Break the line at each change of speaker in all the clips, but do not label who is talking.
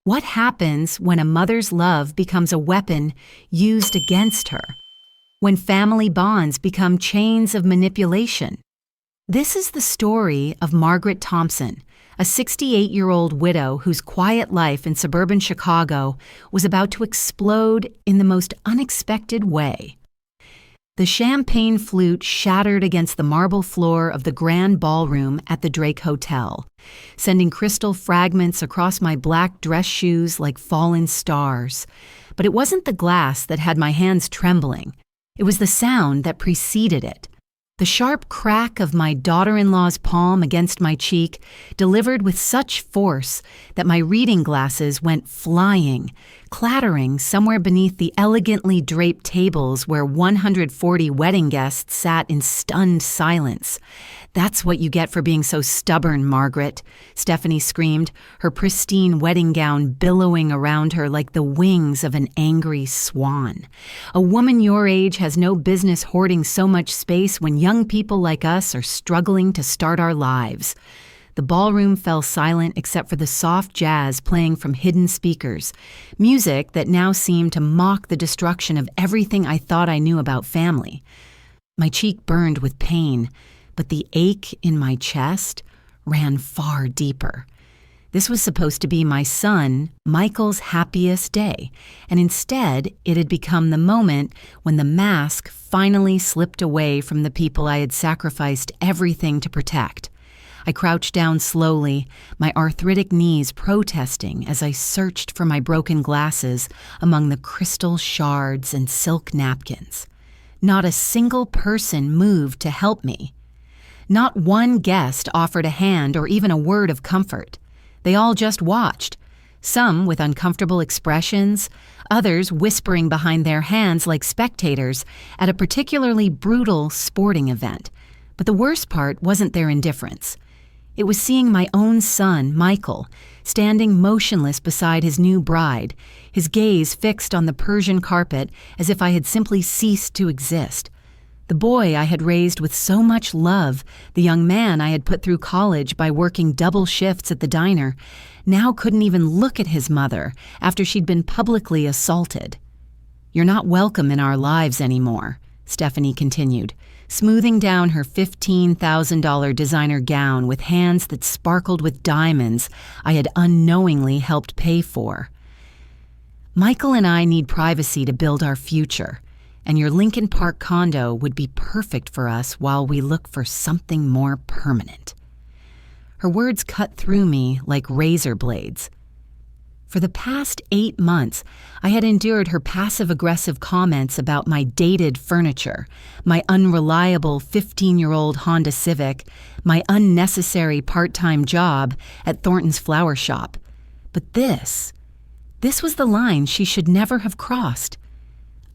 What happens when a mother's love becomes a weapon used against her? When family bonds become chains of manipulation? This is the story of Margaret Thompson, a 68-year-old widow whose quiet life in suburban Chicago was about to explode in the most unexpected way. The champagne flute shattered against the marble floor of the grand ballroom at the Drake Hotel, sending crystal fragments across my black dress shoes like fallen stars. But it wasn't the glass that had my hands trembling. It was the sound that preceded it. The sharp crack of my daughter-in-law's palm against my cheek delivered with such force that my reading glasses went flying, clattering somewhere beneath the elegantly draped tables where 140 wedding guests sat in stunned silence. "That's what you get for being so stubborn, Margaret," Stephanie screamed, her pristine wedding gown billowing around her like the wings of an angry swan. "A woman your age has no business hoarding so much space when young people like us are struggling to start our lives." The ballroom fell silent except for the soft jazz playing from hidden speakers, music that now seemed to mock the destruction of everything I thought I knew about family. My cheek burned with pain, but the ache in my chest ran far deeper. This was supposed to be my son, Michael's happiest day, and instead it had become the moment when the mask finally slipped away from the people I had sacrificed everything to protect. I crouched down slowly, my arthritic knees protesting as I searched for my broken glasses among the crystal shards and silk napkins. Not a single person moved to help me. Not one guest offered a hand or even a word of comfort. They all just watched, some with uncomfortable expressions, others whispering behind their hands like spectators at a particularly brutal sporting event. But the worst part wasn't their indifference. It was seeing my own son, Michael, standing motionless beside his new bride, his gaze fixed on the Persian carpet as if I had simply ceased to exist. The boy I had raised with so much love, the young man I had put through college by working double shifts at the diner, now couldn't even look at his mother after she'd been publicly assaulted. "You're not welcome in our lives anymore," Stephanie continued, smoothing down her $15,000 designer gown with hands that sparkled with diamonds I had unknowingly helped pay for. "Michael and I need privacy to build our future, and your Lincoln Park condo would be perfect for us while we look for something more permanent." Her words cut through me like razor blades. For the past 8 months, I had endured her passive-aggressive comments about my dated furniture, my unreliable 15-year-old Honda Civic, my unnecessary part-time job at Thornton's flower shop. But this was the line she should never have crossed.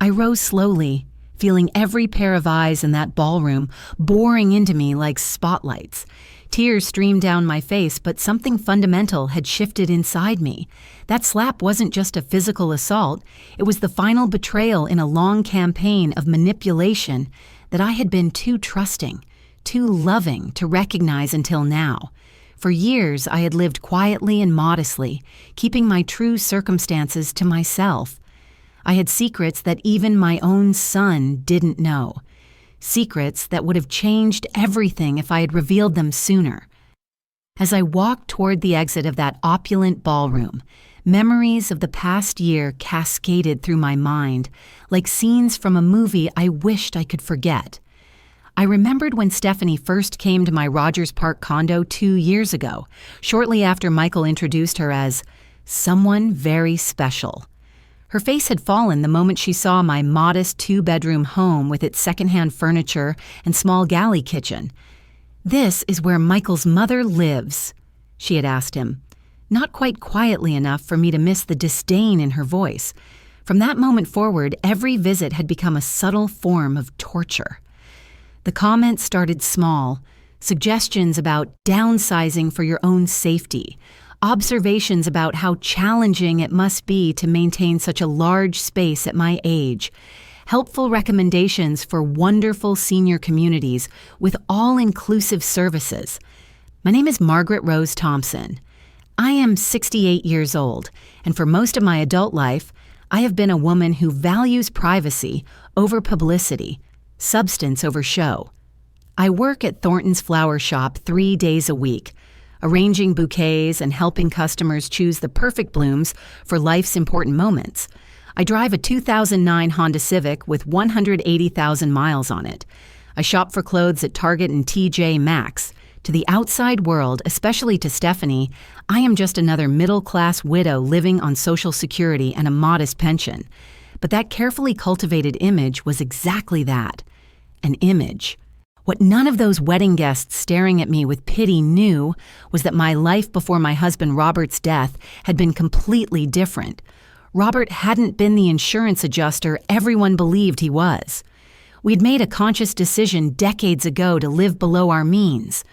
I rose slowly, feeling every pair of eyes in that ballroom boring into me like spotlights. Tears streamed down my face, but something fundamental had shifted inside me. That slap wasn't just a physical assault. It was the final betrayal in a long campaign of manipulation that I had been too trusting, too loving to recognize until now. For years, I had lived quietly and modestly, keeping my true circumstances to myself. I had secrets that even my own son didn't know. Secrets that would have changed everything if I had revealed them sooner. As I walked toward the exit of that opulent ballroom, memories of the past year cascaded through my mind, like scenes from a movie I wished I could forget. I remembered when Stephanie first came to my Rogers Park condo 2 years ago, shortly after Michael introduced her as someone very special. Her face had fallen the moment she saw my modest 2-bedroom home with its secondhand furniture and small galley kitchen. "This is where Michael's mother lives," she had asked him, not quite quietly enough for me to miss the disdain in her voice. From that moment forward, every visit had become a subtle form of torture. The comments started small, suggestions about downsizing for your own safety, observations about how challenging it must be to maintain such a large space at my age, helpful recommendations for wonderful senior communities with all-inclusive services. My name is Margaret Rose Thompson. I am 68 years old, and for most of my adult life, I have been a woman who values privacy over publicity, substance over show. I work at Thornton's Flower Shop 3 days a week, arranging bouquets and helping customers choose the perfect blooms for life's important moments. I drive a 2009 Honda Civic with 180,000 miles on it. I shop for clothes at Target and TJ Maxx. To the outside world, especially to Stephanie, I am just another middle-class widow living on Social Security and a modest pension. But that carefully cultivated image was exactly that, an image. What none of those wedding guests staring at me with pity knew was that my life before my husband Robert's death had been completely different. Robert hadn't been the insurance adjuster everyone believed he was. We'd made a conscious decision decades ago to live below our means,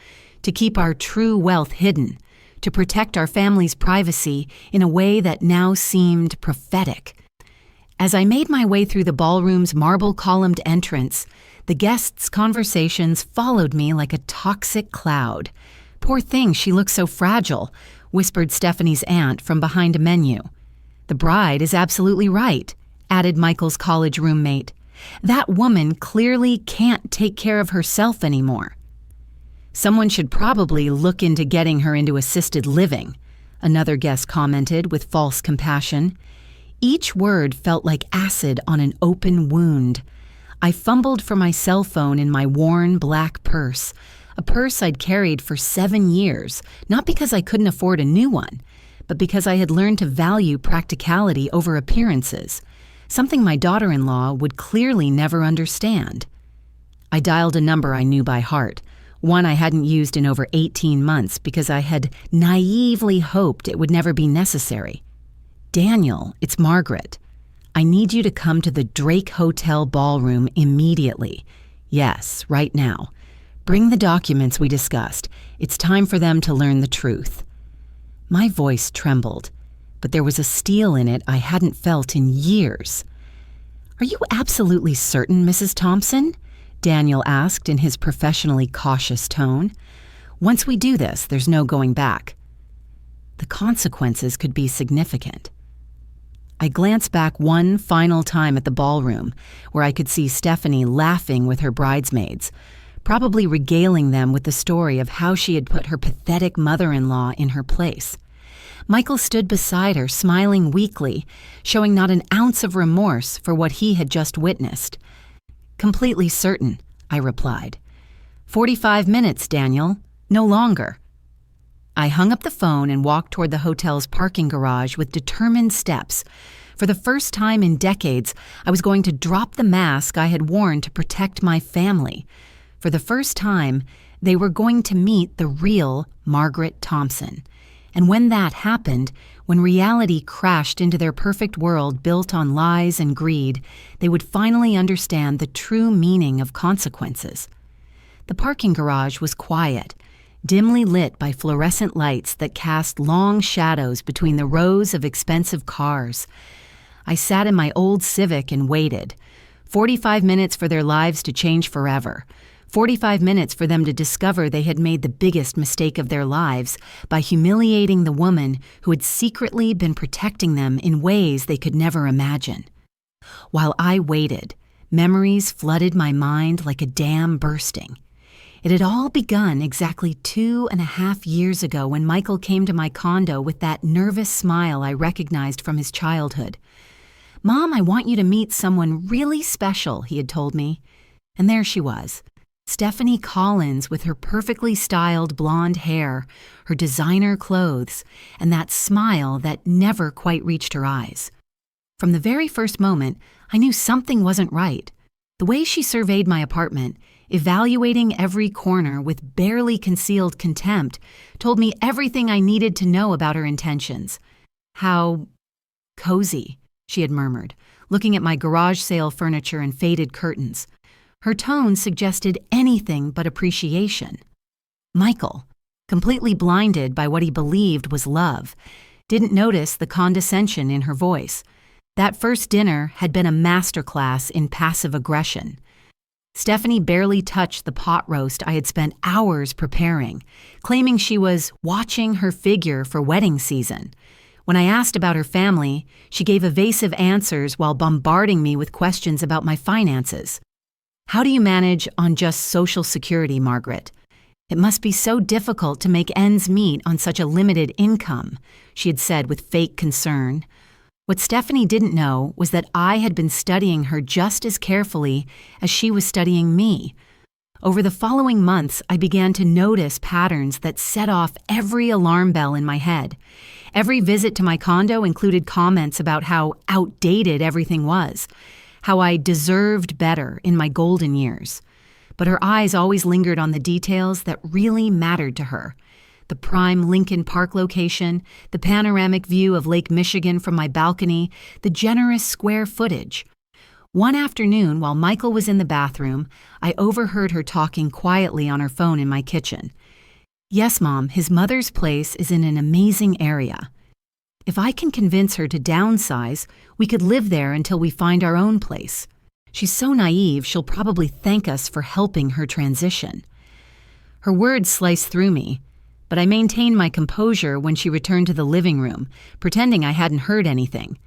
to keep our true wealth hidden, to protect our family's privacy in a way that now seemed prophetic. As I made my way through the ballroom's marble-columned entrance, the guests' conversations followed me like a toxic cloud. "Poor thing, she looks so fragile," whispered Stephanie's aunt from behind a menu. "The bride is absolutely right," added Michael's college roommate. "That woman clearly can't take care of herself anymore." "Someone should probably look into getting her into assisted living," another guest commented with false compassion. Each word felt like acid on an open wound. I fumbled for my cell phone in my worn black purse, a purse I'd carried for 7 years, not because I couldn't afford a new one, but because I had learned to value practicality over appearances, something my daughter-in-law would clearly never understand. I dialed a number I knew by heart, one I hadn't used in over 18 months because I had naively hoped it would never be necessary. "Daniel, it's Margaret. I need you to come to the Drake Hotel ballroom immediately. Yes, right now. Bring the documents we discussed. It's time for them to learn the truth." My voice trembled, but there was a steel in it I hadn't felt in years. "Are you absolutely certain, Mrs. Thompson?" Daniel asked in his professionally cautious tone. "Once we do this, there's no going back." The consequences could be significant. I glanced back one final time at the ballroom, where I could see Stephanie laughing with her bridesmaids, probably regaling them with the story of how she had put her pathetic mother-in-law in her place. Michael stood beside her, smiling weakly, showing not an ounce of remorse for what he had just witnessed. "Completely certain," I replied. 45 minutes, Daniel. No longer." I hung up the phone and walked toward the hotel's parking garage with determined steps. For the first time in decades, I was going to drop the mask I had worn to protect my family. For the first time, they were going to meet the real Margaret Thompson. And when that happened, when reality crashed into their perfect world built on lies and greed, they would finally understand the true meaning of consequences. The parking garage was quiet, dimly lit by fluorescent lights that cast long shadows between the rows of expensive cars. I sat in my old Civic and waited. 45 minutes for their lives to change forever. 45 minutes for them to discover they had made the biggest mistake of their lives by humiliating the woman who had secretly been protecting them in ways they could never imagine. While I waited, memories flooded my mind like a dam bursting. It had all begun exactly 2.5 years ago when Michael came to my condo with that nervous smile I recognized from his childhood. "Mom, I want you to meet someone really special," he had told me. And there she was. Stephanie Collins with her perfectly styled blonde hair, her designer clothes, and that smile that never quite reached her eyes. From the very first moment, I knew something wasn't right. The way she surveyed my apartment, evaluating every corner with barely concealed contempt, told me everything I needed to know about her intentions. "How cozy," she had murmured, looking at my garage sale furniture and faded curtains. Her tone suggested anything but appreciation. Michael, completely blinded by what he believed was love, didn't notice the condescension in her voice. That first dinner had been a masterclass in passive aggression. Stephanie barely touched the pot roast I had spent hours preparing, claiming she was watching her figure for wedding season. When I asked about her family, she gave evasive answers while bombarding me with questions about my finances. "How do you manage on just Social Security, Margaret? It must be so difficult to make ends meet on such a limited income," she had said with fake concern. What Stephanie didn't know was that I had been studying her just as carefully as she was studying me. Over the following months, I began to notice patterns that set off every alarm bell in my head. Every visit to my condo included comments about how outdated everything was, how I deserved better in my golden years. But her eyes always lingered on the details that really mattered to her. The prime Lincoln Park location, the panoramic view of Lake Michigan from my balcony, the generous square footage. One afternoon, while Michael was in the bathroom, I overheard her talking quietly on her phone in my kitchen. "Yes, Mom, his mother's place is in an amazing area. If I can convince her to downsize, we could live there until we find our own place. She's so naive, she'll probably thank us for helping her transition." Her words sliced through me, but I maintained my composure when she returned to the living room, pretending I hadn't heard anything.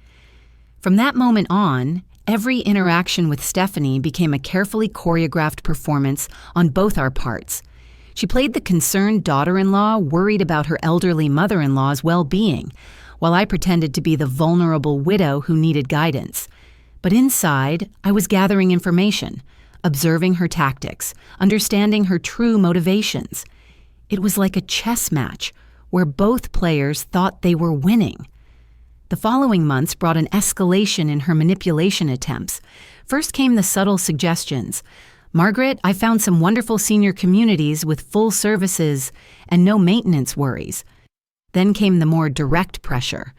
From that moment on, every interaction with Stephanie became a carefully choreographed performance on both our parts. She played the concerned daughter-in-law worried about her elderly mother-in-law's well-being, while I pretended to be the vulnerable widow who needed guidance. But inside, I was gathering information, observing her tactics, understanding her true motivations. It was like a chess match where both players thought they were winning. The following months brought an escalation in her manipulation attempts. First came the subtle suggestions. "Margaret, I found some wonderful senior communities with full services and no maintenance worries." Then came the more direct pressure.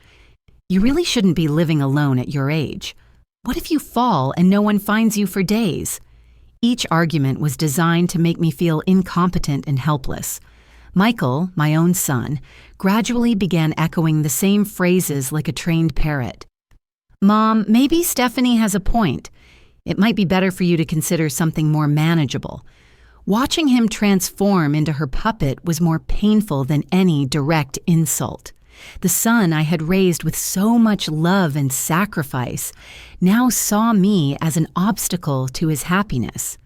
"You really shouldn't be living alone at your age. What if you fall and no one finds you for days?" Each argument was designed to make me feel incompetent and helpless. Michael, my own son, gradually began echoing the same phrases like a trained parrot. "Mom, maybe Stephanie has a point. It might be better for you to consider something more manageable." Watching him transform into her puppet was more painful than any direct insult. The son I had raised with so much love and sacrifice now saw me as an obstacle to his happiness.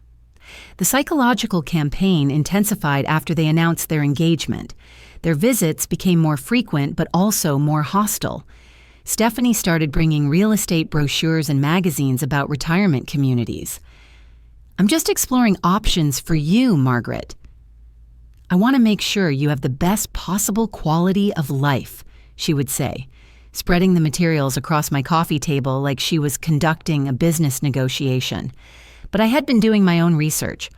The psychological campaign intensified after they announced their engagement. Their visits became more frequent but also more hostile. Stephanie started bringing real estate brochures and magazines about retirement communities. "I'm just exploring options for you, Margaret. I want to make sure you have the best possible quality of life," she would say, spreading the materials across my coffee table like she was conducting a business negotiation. But I had been doing my own research.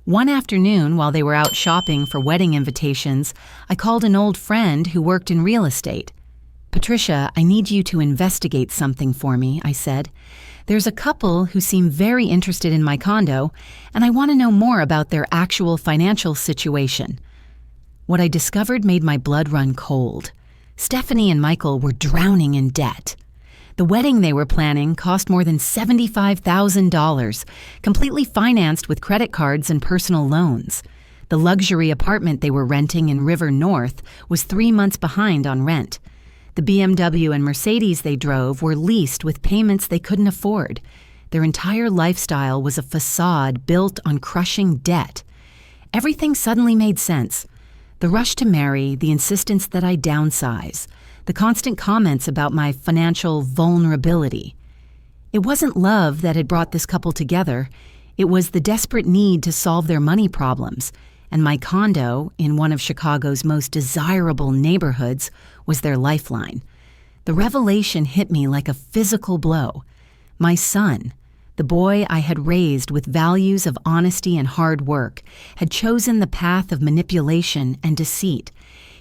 One afternoon, while they were out shopping for wedding invitations, I called an old friend who worked in real estate. "Patricia, I need you to investigate something for me," I said. "There's a couple who seem very interested in my condo, and I want to know more about their actual financial situation." What I discovered made my blood run cold. Stephanie and Michael were drowning in debt. The wedding they were planning cost more than $75,000, completely financed with credit cards and personal loans. The luxury apartment they were renting in River North was 3 months behind on rent. The BMW and Mercedes they drove were leased with payments they couldn't afford. Their entire lifestyle was a facade built on crushing debt. Everything suddenly made sense. The rush to marry, the insistence that I downsize, the constant comments about my financial vulnerability. It wasn't love that had brought this couple together. It was the desperate need to solve their money problems, and my condo, in one of Chicago's most desirable neighborhoods, was their lifeline. The revelation hit me like a physical blow. My son, the boy I had raised with values of honesty and hard work, had chosen the path of manipulation and deceit.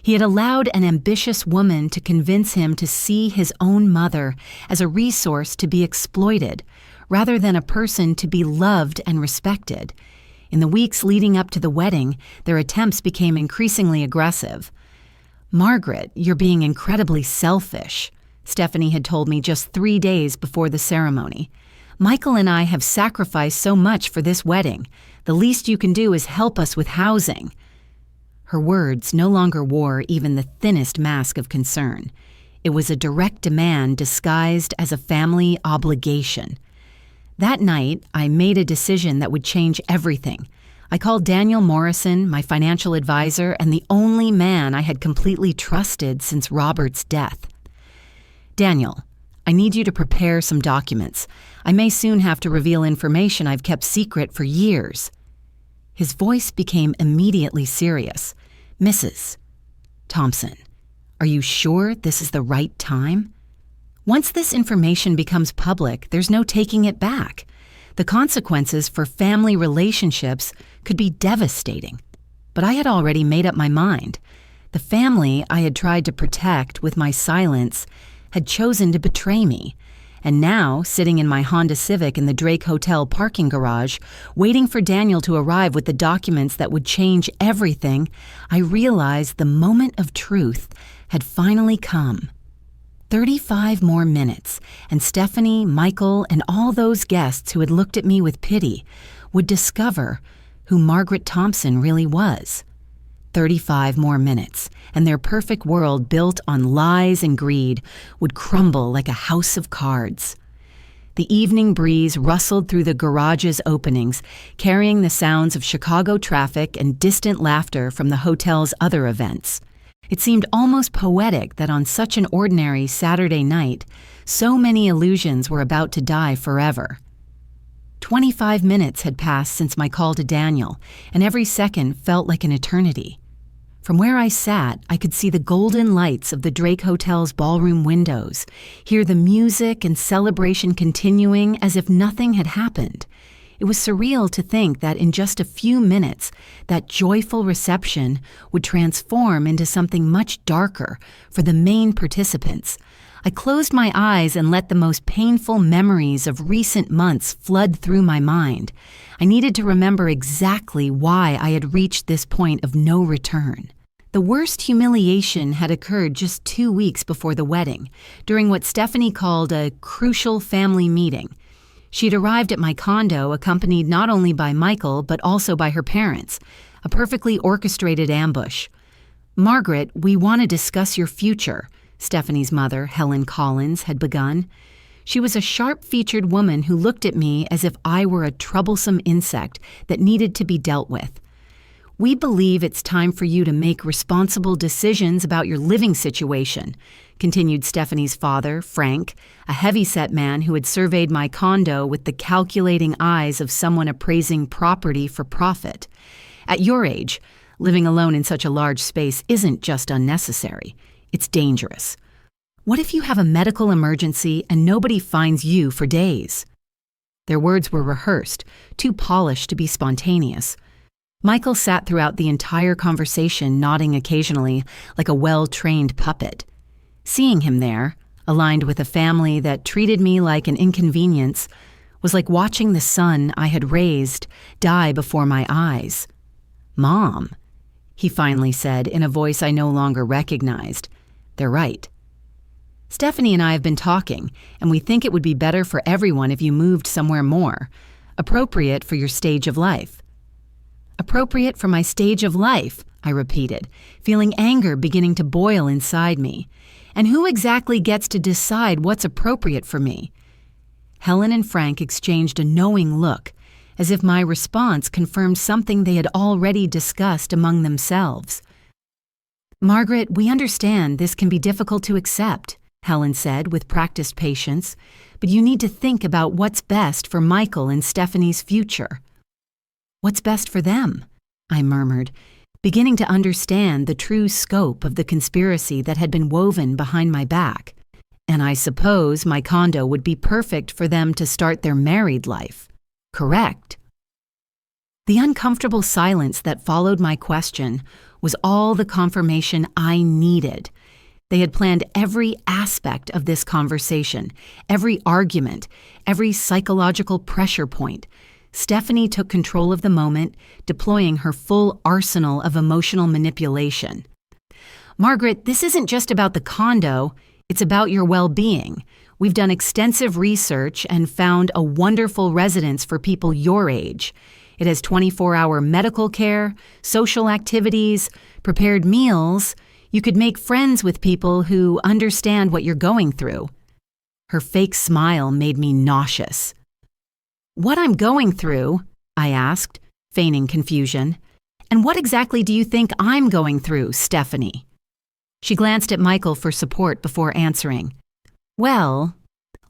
He had allowed an ambitious woman to convince him to see his own mother as a resource to be exploited, rather than a person to be loved and respected. In the weeks leading up to the wedding, their attempts became increasingly aggressive. "Margaret, you're being incredibly selfish," Stephanie had told me just 3 days before the ceremony. Michael and I have sacrificed so much for this wedding. The least you can do is help us with housing." Her words no longer wore even the thinnest mask of concern. It was a direct demand disguised as a family obligation. That night, I made a decision that would change everything. I called Daniel Morrison, my financial advisor, and the only man I had completely trusted since Robert's death. "Daniel, I need you to prepare some documents. I may soon have to reveal information I've kept secret for years." His voice became immediately serious. "Mrs. Thompson, are you sure this is the right time? Once this information becomes public, there's no taking it back. The consequences for family relationships could be devastating." But I had already made up my mind. The family I had tried to protect with my silence had chosen to betray me. And now, sitting in my Honda Civic in the Drake Hotel parking garage, waiting for Daniel to arrive with the documents that would change everything, I realized the moment of truth had finally come. 35 more minutes, and Stephanie, Michael, and all those guests who had looked at me with pity would discover who Margaret Thompson really was. 35 more minutes, and their perfect world built on lies and greed would crumble like a house of cards. The evening breeze rustled through the garage's openings, carrying the sounds of Chicago traffic and distant laughter from the hotel's other events. It seemed almost poetic that on such an ordinary Saturday night, so many illusions were about to die forever. 25 minutes had passed since my call to Daniel, and every second felt like an eternity. From where I sat, I could see the golden lights of the Drake Hotel's ballroom windows, hear the music and celebration continuing as if nothing had happened. It was surreal to think that in just a few minutes, that joyful reception would transform into something much darker for the main participants. I closed my eyes and let the most painful memories of recent months flood through my mind. I needed to remember exactly why I had reached this point of no return. The worst humiliation had occurred just 2 weeks before the wedding, during what Stephanie called a crucial family meeting. She'd arrived at my condo accompanied not only by Michael but also by her parents, a perfectly orchestrated ambush. "Margaret, we want to discuss your future," Stephanie's mother, Helen Collins, had begun. She was a sharp-featured woman who looked at me as if I were a troublesome insect that needed to be dealt with. "We believe it's time for you to make responsible decisions about your living situation," continued Stephanie's father, Frank, a heavy-set man who had surveyed my condo with the calculating eyes of someone appraising property for profit. "At your age, living alone in such a large space isn't just unnecessary. It's dangerous. What if you have a medical emergency and nobody finds you for days?" Their words were rehearsed, too polished to be spontaneous. Michael sat throughout the entire conversation, nodding occasionally, like a well-trained puppet. Seeing him there, aligned with a family that treated me like an inconvenience, was like watching the son I had raised die before my eyes. "Mom," he finally said in a voice I no longer recognized. "They're right. Stephanie and I have been talking, and we think it would be better for everyone if you moved somewhere more appropriate for your stage of life." "Appropriate for my stage of life," I repeated, feeling anger beginning to boil inside me. "And who exactly gets to decide what's appropriate for me?" Helen and Frank exchanged a knowing look, as if my response confirmed something they had already discussed among themselves. "Margaret, we understand this can be difficult to accept," Helen said with practiced patience, "but you need to think about what's best for Michael and Stephanie's future." "What's best for them?" I murmured, beginning to understand the true scope of the conspiracy that had been woven behind my back. And I suppose my condo would be perfect for them to start their married life. Correct. The uncomfortable silence that followed my question was all the confirmation I needed. They had planned every aspect of this conversation, every argument, every psychological pressure point. Stephanie took control of the moment, deploying her full arsenal of emotional manipulation. "Margaret, this isn't just about the condo, It's about your well-being. We've done extensive research and found a wonderful residence for people your age. It has 24-hour medical care, social activities, prepared meals. You could make friends with people who understand what you're going through." Her fake smile made me nauseous. "What I'm going through?" I asked, feigning confusion. "And what exactly do you think I'm going through, Stephanie?" She glanced at Michael for support before answering. "Well,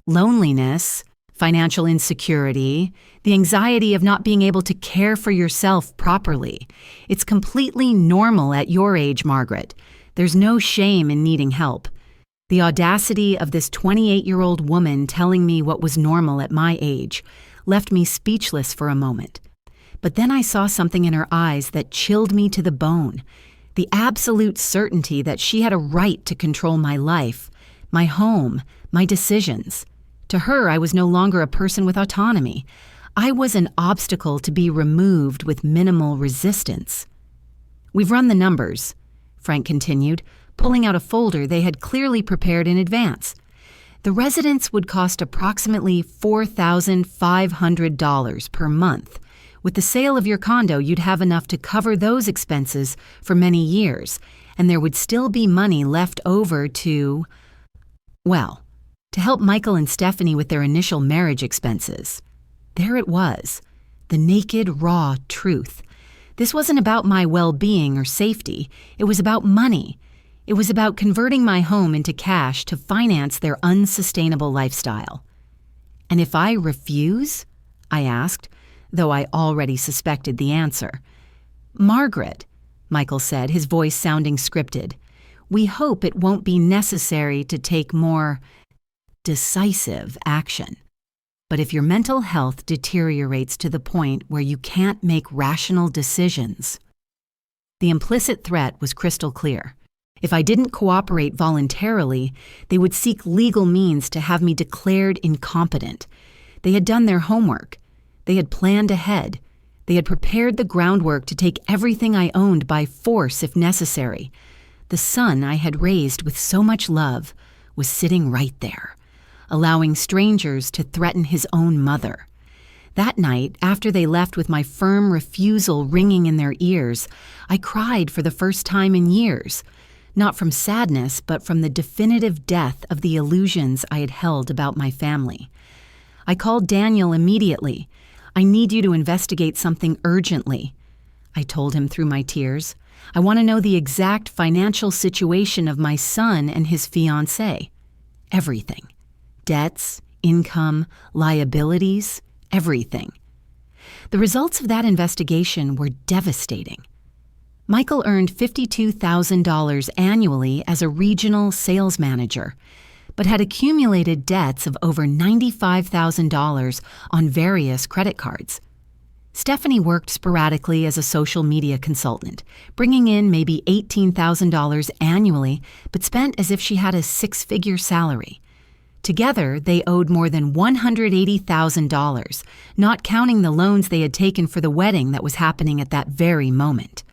loneliness, financial insecurity, the anxiety of not being able to care for yourself properly. It's completely normal at your age, Margaret. There's no shame in needing help. The audacity of this 28-year-old woman telling me what was normal at my age left me speechless for a moment. But then I saw something in her eyes that chilled me to the bone. The absolute certainty that she had a right to control my life, my home, my decisions. To her, I was no longer a person with autonomy. I was an obstacle to be removed with minimal resistance. "We've run the numbers," Frank continued, pulling out a folder they had clearly prepared in advance. "The residence would cost approximately $4,500 per month. With the sale of your condo, you'd have enough to cover those expenses for many years, and there would still be money left over to, well, to help Michael and Stephanie with their initial marriage expenses." There it was, the naked, raw truth. This wasn't about my well-being or safety. It was about money. It was about converting my home into cash to finance their unsustainable lifestyle. "And if I refuse?" I asked, though I already suspected the answer. "Margaret," Michael said, his voice sounding scripted, "we hope it won't be necessary to take more decisive action. But if your mental health deteriorates to the point where you can't make rational decisions..." The implicit threat was crystal clear. If I didn't cooperate voluntarily, they would seek legal means to have me declared incompetent. They had done their homework. They had planned ahead. They had prepared the groundwork to take everything I owned by force if necessary. The son I had raised with so much love was sitting right there, allowing strangers to threaten his own mother. That night, after they left with my firm refusal ringing in their ears, I cried for the first time in years, not from sadness, but from the definitive death of the illusions I had held about my family. I called Daniel immediately. "I need you to investigate something urgently," I told him through my tears. "I want to know the exact financial situation of my son and his fiancée. Everything. Debts, income, liabilities, everything." The results of that investigation were devastating. Michael earned $52,000 annually as a regional sales manager, but had accumulated debts of over $95,000 on various credit cards. Stephanie worked sporadically as a social media consultant, bringing in maybe $18,000 annually, but spent as if she had a six-figure salary. Together, they owed more than $180,000, not counting the loans they had taken for the wedding that was happening at that very moment.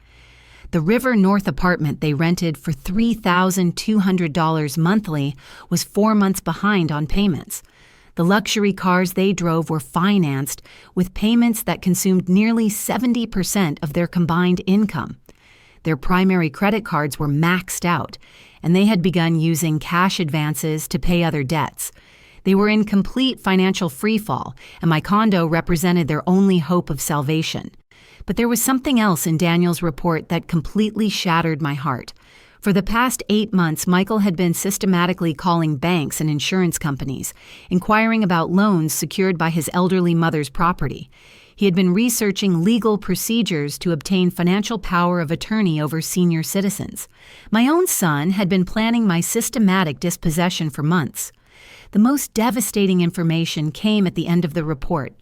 The River North apartment they rented for $3,200 monthly was 4 months behind on payments. The luxury cars they drove were financed with payments that consumed nearly 70% of their combined income. Their primary credit cards were maxed out, and they had begun using cash advances to pay other debts. They were in complete financial freefall, and my condo represented their only hope of salvation. But there was something else in Daniel's report that completely shattered my heart. For the past 8 months, Michael had been systematically calling banks and insurance companies, inquiring about loans secured by his elderly mother's property. He had been researching legal procedures to obtain financial power of attorney over senior citizens. My own son had been planning my systematic dispossession for months. The most devastating information came at the end of the report.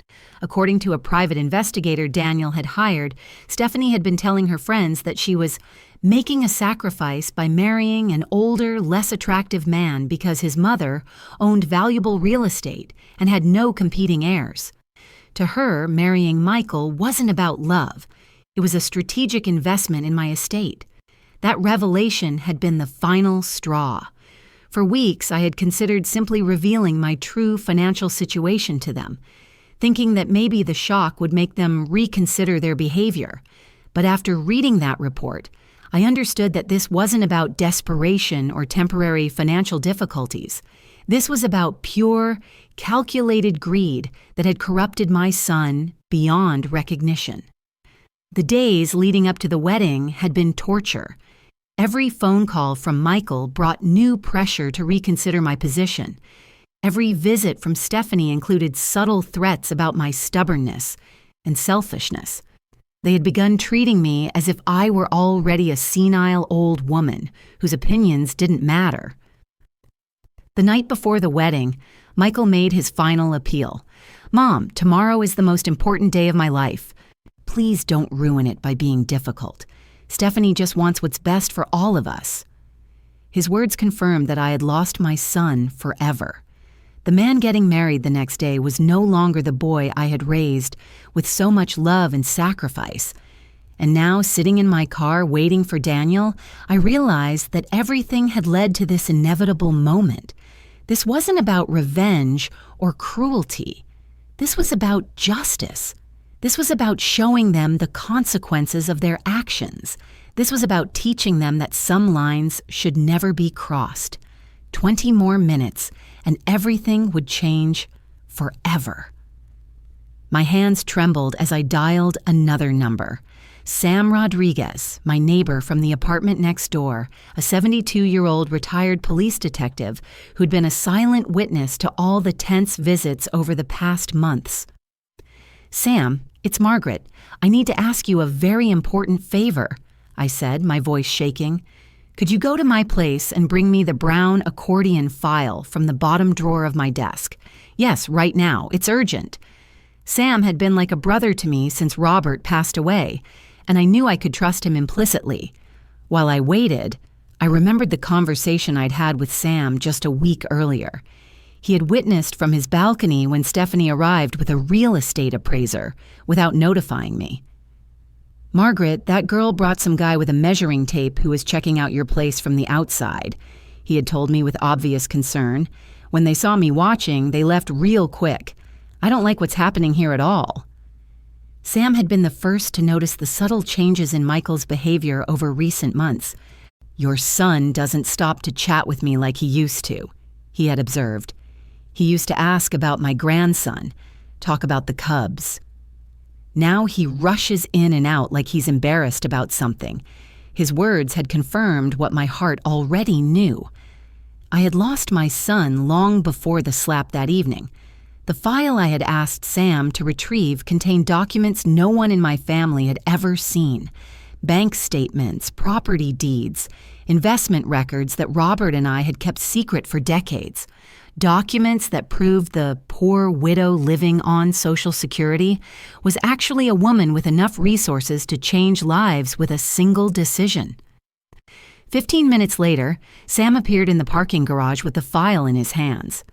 According to a private investigator Daniel had hired, Stephanie had been telling her friends that she was making a sacrifice by marrying an older, less attractive man because his mother owned valuable real estate and had no competing heirs. To her, marrying Michael wasn't about love. It was a strategic investment in my estate. That revelation had been the final straw. For weeks, I had considered simply revealing my true financial situation to them, thinking that maybe the shock would make them reconsider their behavior. But after reading that report, I understood that this wasn't about desperation or temporary financial difficulties. This was about pure, calculated greed that had corrupted my son beyond recognition. The days leading up to the wedding had been torture. Every phone call from Michael brought new pressure to reconsider my position. Every visit from Stephanie included subtle threats about my stubbornness and selfishness. They had begun treating me as if I were already a senile old woman whose opinions didn't matter. The night before the wedding, Michael made his final appeal. "Mom, tomorrow is the most important day of my life. Please don't ruin it by being difficult. Stephanie just wants what's best for all of us." His words confirmed that I had lost my son forever. The man getting married the next day was no longer the boy I had raised with so much love and sacrifice. And now, sitting in my car waiting for Daniel, I realized that everything had led to this inevitable moment. This wasn't about revenge or cruelty. This was about justice. This was about showing them the consequences of their actions. This was about teaching them that some lines should never be crossed. 20 more minutes, and everything would change forever. My hands trembled as I dialed another number. Sam Rodriguez, my neighbor from the apartment next door, a 72-year-old retired police detective who'd been a silent witness to all the tense visits over the past months. "Sam, it's Margaret. I need to ask you a very important favor," I said, my voice shaking. "Could you go to my place and bring me the brown accordion file from the bottom drawer of my desk? Yes, right now. It's urgent." Sam had been like a brother to me since Robert passed away, and I knew I could trust him implicitly. While I waited, I remembered the conversation I'd had with Sam just a week earlier. He had witnessed from his balcony when Stephanie arrived with a real estate appraiser without notifying me. "Margaret, that girl brought some guy with a measuring tape who was checking out your place from the outside," he had told me with obvious concern. "When they saw me watching, they left real quick. I don't like what's happening here at all." Sam had been the first to notice the subtle changes in Michael's behavior over recent months. "Your son doesn't stop to chat with me like he used to," he had observed. "He used to ask about my grandson, talk about the Cubs. Now he rushes in and out like he's embarrassed about something." His words had confirmed what my heart already knew. I had lost my son long before the slap that evening. The file I had asked Sam to retrieve contained documents no one in my family had ever seen. Bank statements, property deeds, investment records that Robert and I had kept secret for decades. Documents that proved the poor widow living on Social Security was actually a woman with enough resources to change lives with a single decision. 15 minutes later, Sam appeared in the parking garage with the file in his hands.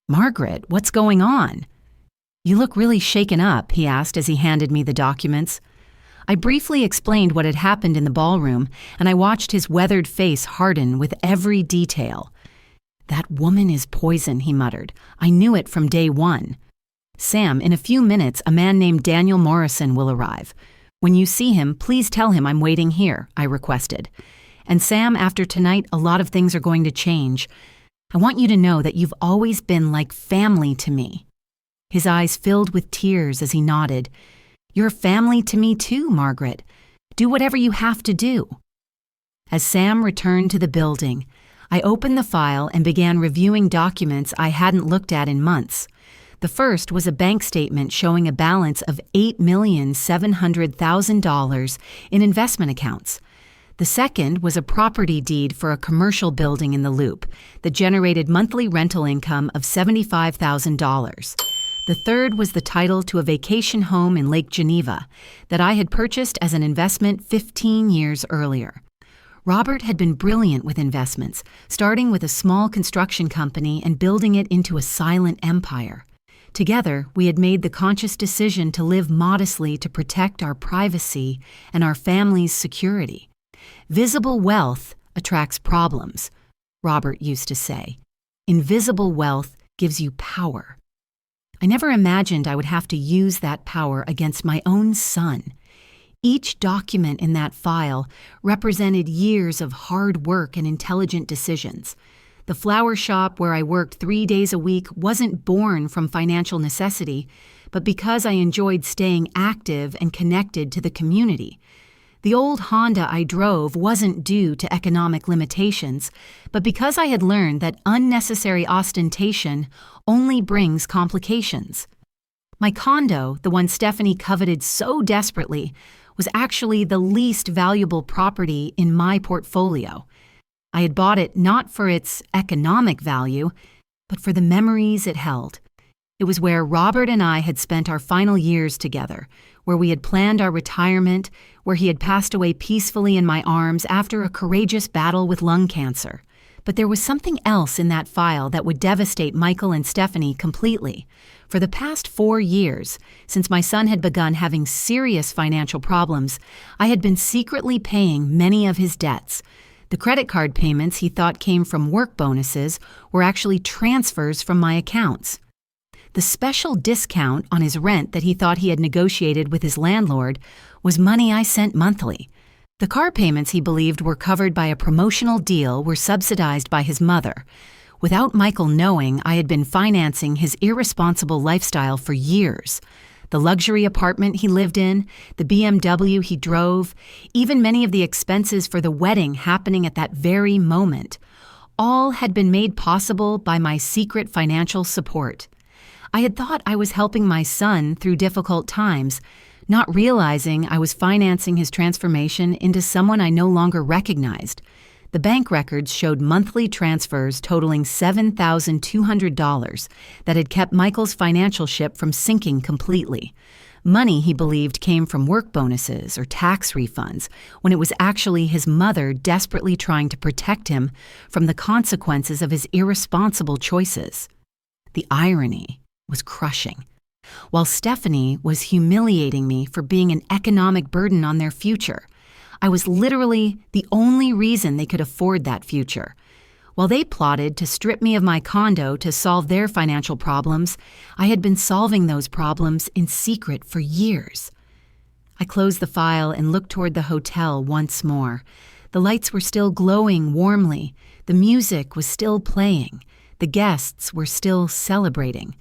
"Margaret, what's going on?" "You look really shaken up," he asked as he handed me the documents. I briefly explained what had happened in the ballroom, and I watched his weathered face harden with every detail. "That woman is poison," he muttered. "I knew it from day one." "Sam, in a few minutes, a man named Daniel Morrison will arrive. When you see him, please tell him I'm waiting here," I requested. "And Sam, after tonight, a lot of things are going to change. I want you to know that you've always been like family to me." His eyes filled with tears as he nodded. "You're family to me too, Margaret. Do whatever you have to do." As Sam returned to the building, I opened the file and began reviewing documents I hadn't looked at in months. The first was a bank statement showing a balance of $8,700,000 in investment accounts. The second was a property deed for a commercial building in the Loop that generated monthly rental income of $75,000. The third was the title to a vacation home in Lake Geneva that I had purchased as an investment 15 years earlier. Robert had been brilliant with investments, starting with a small construction company and building it into a silent empire. Together, we had made the conscious decision to live modestly to protect our privacy and our family's security. Visible wealth attracts problems. Robert used to say. Invisible wealth gives you power. I never imagined I would have to use that power against my own son. Each document in that file represented years of hard work and intelligent decisions. The flower shop where I worked 3 days a week wasn't born from financial necessity, but because I enjoyed staying active and connected to the community. The old Honda I drove wasn't due to economic limitations, but because I had learned that unnecessary ostentation only brings complications. My condo, the one Stephanie coveted so desperately, was actually the least valuable property in my portfolio. I had bought it not for its economic value, but for the memories it held. It was where Robert and I had spent our final years together, where we had planned our retirement, where he had passed away peacefully in my arms after a courageous battle with lung cancer. But there was something else in that file that would devastate Michael and Stephanie completely. For the past 4 years, since my son had begun having serious financial problems, I had been secretly paying many of his debts. The credit card payments he thought came from work bonuses were actually transfers from my accounts. The special discount on his rent that he thought he had negotiated with his landlord was money I sent monthly. The car payments he believed were covered by a promotional deal were subsidized by his mother. Without Michael knowing, I had been financing his irresponsible lifestyle for years. The luxury apartment he lived in, the BMW he drove, even many of the expenses for the wedding happening at that very moment, all had been made possible by my secret financial support. I had thought I was helping my son through difficult times, not realizing I was financing his transformation into someone I no longer recognized. The bank records showed monthly transfers totaling $7,200 that had kept Michael's financial ship from sinking completely. Money he believed came from work bonuses or tax refunds, when it was actually his mother desperately trying to protect him from the consequences of his irresponsible choices. The irony was crushing. While Stephanie was humiliating me for being an economic burden on their future, I was literally the only reason they could afford that future. While they plotted to strip me of my condo to solve their financial problems, I had been solving those problems in secret for years. I closed the file and looked toward the hotel once more. The lights were still glowing warmly. The music was still playing. The guests were still celebrating.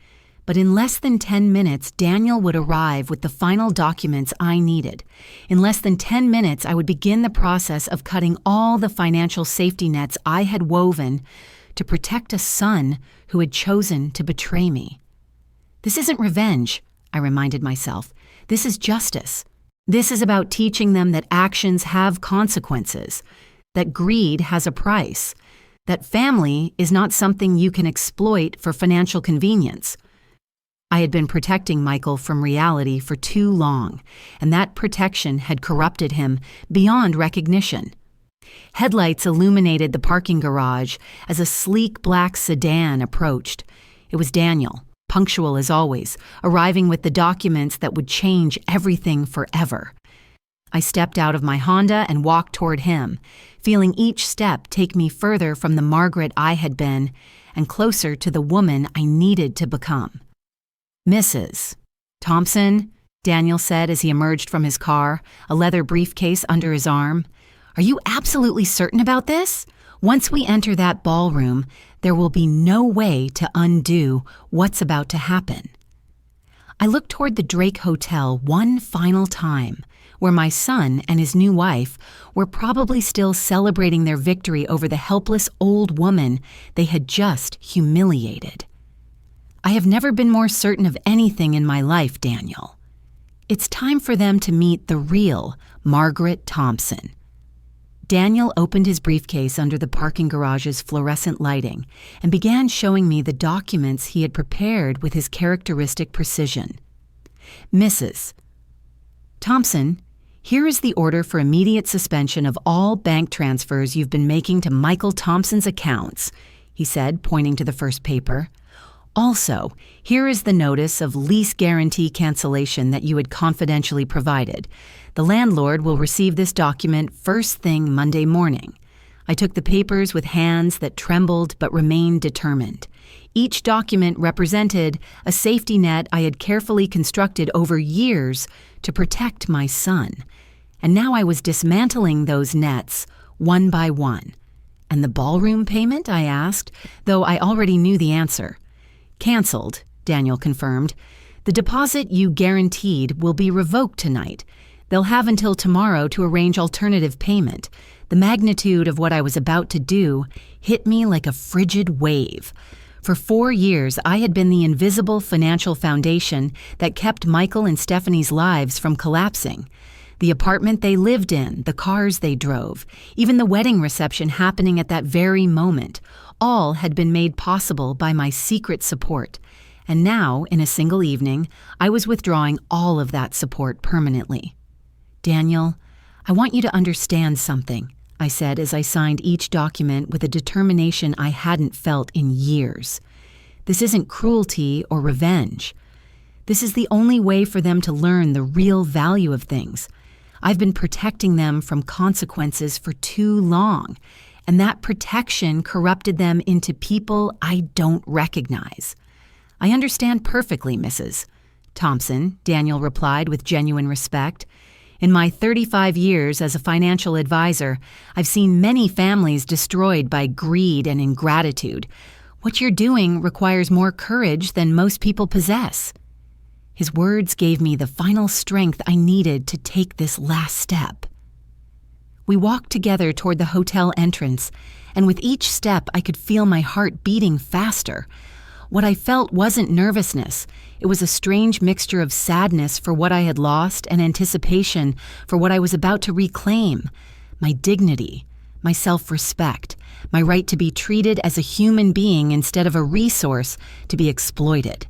But in less than 10 minutes, Daniel would arrive with the final documents I needed. In less than 10 minutes, I would begin the process of cutting all the financial safety nets I had woven to protect a son who had chosen to betray me. This isn't revenge, I reminded myself. This is justice. This is about teaching them that actions have consequences, that greed has a price, that family is not something you can exploit for financial convenience. I had been protecting Michael from reality for too long, and that protection had corrupted him beyond recognition. Headlights illuminated the parking garage as a sleek black sedan approached. It was Daniel, punctual as always, arriving with the documents that would change everything forever. I stepped out of my Honda and walked toward him, feeling each step take me further from the Margaret I had been and closer to the woman I needed to become. "Mrs. Thompson," Daniel said as he emerged from his car, a leather briefcase under his arm. "Are you absolutely certain about this? Once we enter that ballroom, there will be no way to undo what's about to happen." I looked toward the Drake Hotel one final time, where my son and his new wife were probably still celebrating their victory over the helpless old woman they had just humiliated. "I have never been more certain of anything in my life, Daniel. It's time for them to meet the real Margaret Thompson." Daniel opened his briefcase under the parking garage's fluorescent lighting and began showing me the documents he had prepared with his characteristic precision. "Mrs. Thompson, here is the order for immediate suspension of all bank transfers you've been making to Michael Thompson's accounts," he said, pointing to the first paper. "Also, here is the notice of lease guarantee cancellation that you had confidentially provided. The landlord will receive this document first thing Monday morning. I took the papers with hands that trembled but remained determined. Each document represented a safety net I had carefully constructed over years to protect my son. And now I was dismantling those nets one by one. And the ballroom payment, I asked, though I already knew the answer. Canceled, Daniel confirmed. The deposit you guaranteed will be revoked tonight. They'll have until tomorrow to arrange alternative payment. The magnitude of what I was about to do hit me like a frigid wave. For 4 years, I had been the invisible financial foundation that kept Michael and Stephanie's lives from collapsing. The apartment they lived in, the cars they drove, even the wedding reception happening at that very moment, all had been made possible by my secret support. And now, in a single evening, I was withdrawing all of that support permanently. Daniel, I want you to understand something, I said as I signed each document with a determination I hadn't felt in years. This isn't cruelty or revenge. This is the only way for them to learn the real value of things. I've been protecting them from consequences for too long, and that protection corrupted them into people I don't recognize. I understand perfectly, Mrs. Thompson, Daniel replied with genuine respect. In my 35 years as a financial advisor, I've seen many families destroyed by greed and ingratitude. What you're doing requires more courage than most people possess. His words gave me the final strength I needed to take this last step. We walked together toward the hotel entrance, and with each step I could feel my heart beating faster. What I felt wasn't nervousness. It was a strange mixture of sadness for what I had lost and anticipation for what I was about to reclaim. My dignity, my self-respect, my right to be treated as a human being instead of a resource to be exploited.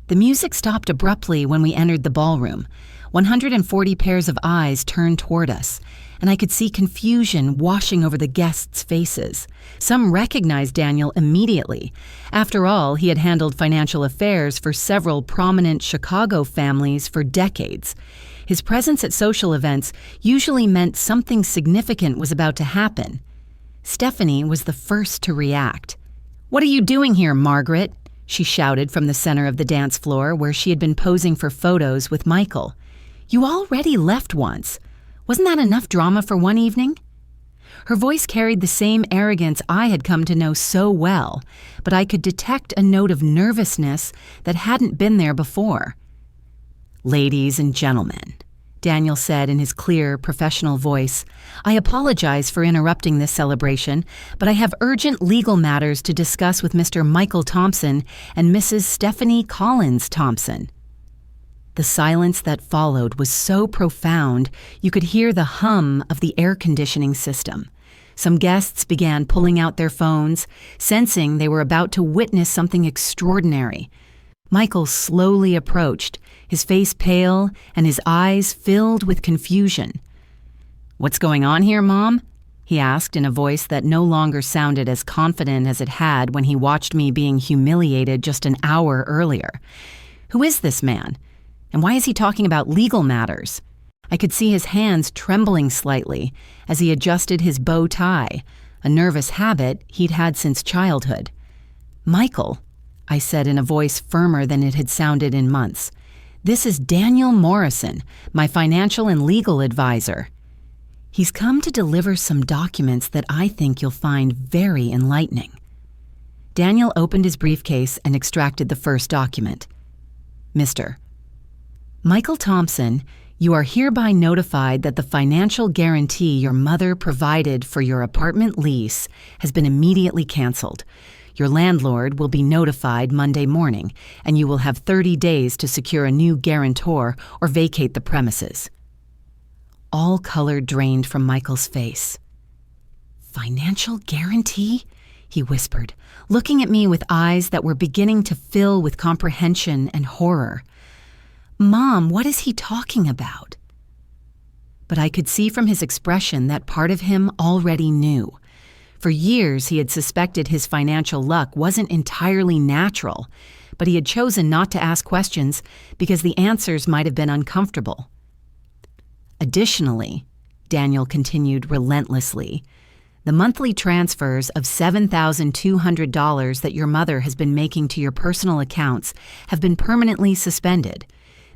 The music stopped abruptly when we entered the ballroom. 140 pairs of eyes turned toward us, and I could see confusion washing over the guests' faces. Some recognized Daniel immediately. After all, he had handled financial affairs for several prominent Chicago families for decades. His presence at social events usually meant something significant was about to happen. Stephanie was the first to react. "What are you doing here, Margaret?" she shouted from the center of the dance floor where she had been posing for photos with Michael. "You already left once. Wasn't that enough drama for one evening?" Her voice carried the same arrogance I had come to know so well, but I could detect a note of nervousness that hadn't been there before. "Ladies and gentlemen," Daniel said in his clear, professional voice, "I apologize for interrupting this celebration, but I have urgent legal matters to discuss with Mr. Michael Thompson and Mrs. Stephanie Collins Thompson." The silence that followed was so profound you could hear the hum of the air conditioning system. Some guests began pulling out their phones, sensing they were about to witness something extraordinary. Michael slowly approached, his face pale and his eyes filled with confusion. "What's going on here, Mom?" he asked in a voice that no longer sounded as confident as it had when he watched me being humiliated just an hour earlier. "Who is this man? And why is he talking about legal matters?" I could see his hands trembling slightly as he adjusted his bow tie, a nervous habit he'd had since childhood. "Michael," I said in a voice firmer than it had sounded in months, "this is Daniel Morrison, my financial and legal advisor. He's come to deliver some documents that I think you'll find very enlightening." Daniel opened his briefcase and extracted the first document. "Mr. Michael Thompson, you are hereby notified that the financial guarantee your mother provided for your apartment lease has been immediately canceled. Your landlord will be notified Monday morning, and you will have 30 days to secure a new guarantor or vacate the premises." All color drained from Michael's face. "Financial guarantee?" he whispered, looking at me with eyes that were beginning to fill with comprehension and horror. "Mom, what is he talking about?" But I could see from his expression that part of him already knew. For years, he had suspected his financial luck wasn't entirely natural, but he had chosen not to ask questions because the answers might have been uncomfortable. Additionally, Daniel continued relentlessly, The monthly transfers of $7,200 that your mother has been making to your personal accounts have been permanently suspended.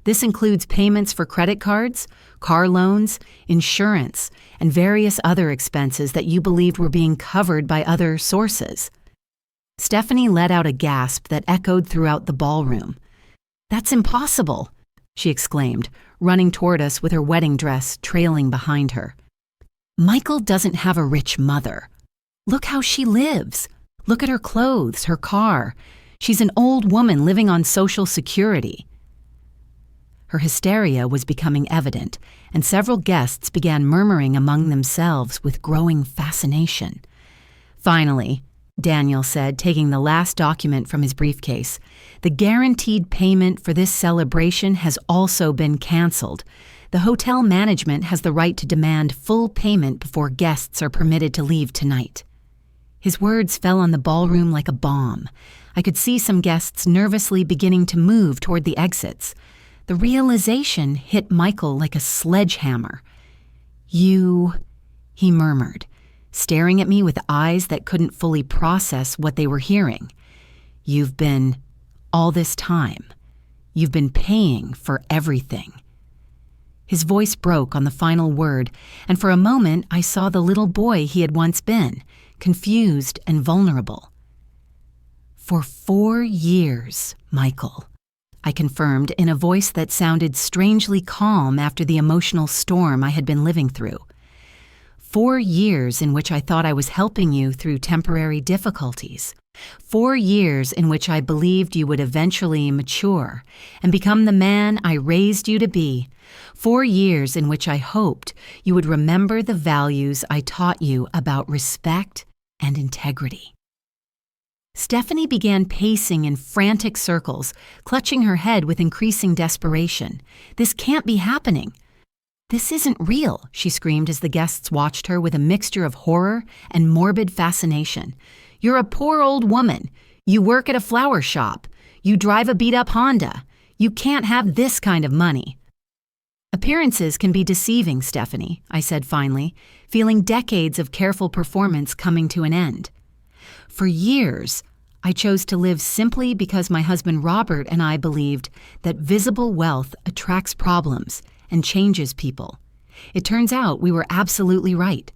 This includes payments for credit cards, car loans, insurance, and various other expenses that you believed were being covered by other sources. Stephanie let out a gasp that echoed throughout the ballroom. "That's impossible," she exclaimed, running toward us with her wedding dress trailing behind her. "Michael doesn't have a rich mother. Look how she lives. Look at her clothes, her car. She's an old woman living on Social Security." Her hysteria was becoming evident, and several guests began murmuring among themselves with growing fascination. Finally, Daniel said, taking the last document from his briefcase, "The guaranteed payment for this celebration has also been canceled. The hotel management has the right to demand full payment before guests are permitted to leave tonight." His words fell on the ballroom like a bomb. I could see some guests nervously beginning to move toward the exits. The realization hit Michael like a sledgehammer. "You," he murmured, staring at me with eyes that couldn't fully process what they were hearing. "You've been, all this time, you've been paying for everything." His voice broke on the final word, and for a moment I saw the little boy he had once been, confused and vulnerable. "For 4 years, Michael," I confirmed in a voice that sounded strangely calm after the emotional storm I had been living through. 4 years in which I thought I was helping you through temporary difficulties. 4 years in which I believed you would eventually mature and become the man I raised you to be. 4 years in which I hoped you would remember the values I taught you about respect and integrity. Stephanie began pacing in frantic circles, clutching her head with increasing desperation. "This can't be happening." "This isn't real," she screamed as the guests watched her with a mixture of horror and morbid fascination. "You're a poor old woman. You work at a flower shop. You drive a beat-up Honda. You can't have this kind of money." "Appearances can be deceiving, Stephanie," I said finally, feeling decades of careful performance coming to an end. "For years, I chose to live simply because my husband Robert and I believed that visible wealth attracts problems and changes people. It turns out we were absolutely right.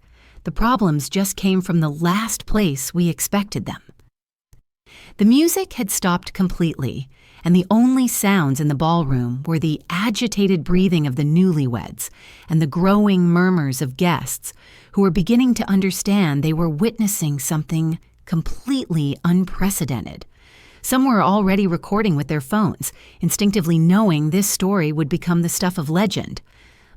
The problems just came from the last place we expected them." The music had stopped completely, and the only sounds in the ballroom were the agitated breathing of the newlyweds and the growing murmurs of guests who were beginning to understand they were witnessing something completely unprecedented. Some were already recording with their phones, instinctively knowing this story would become the stuff of legend.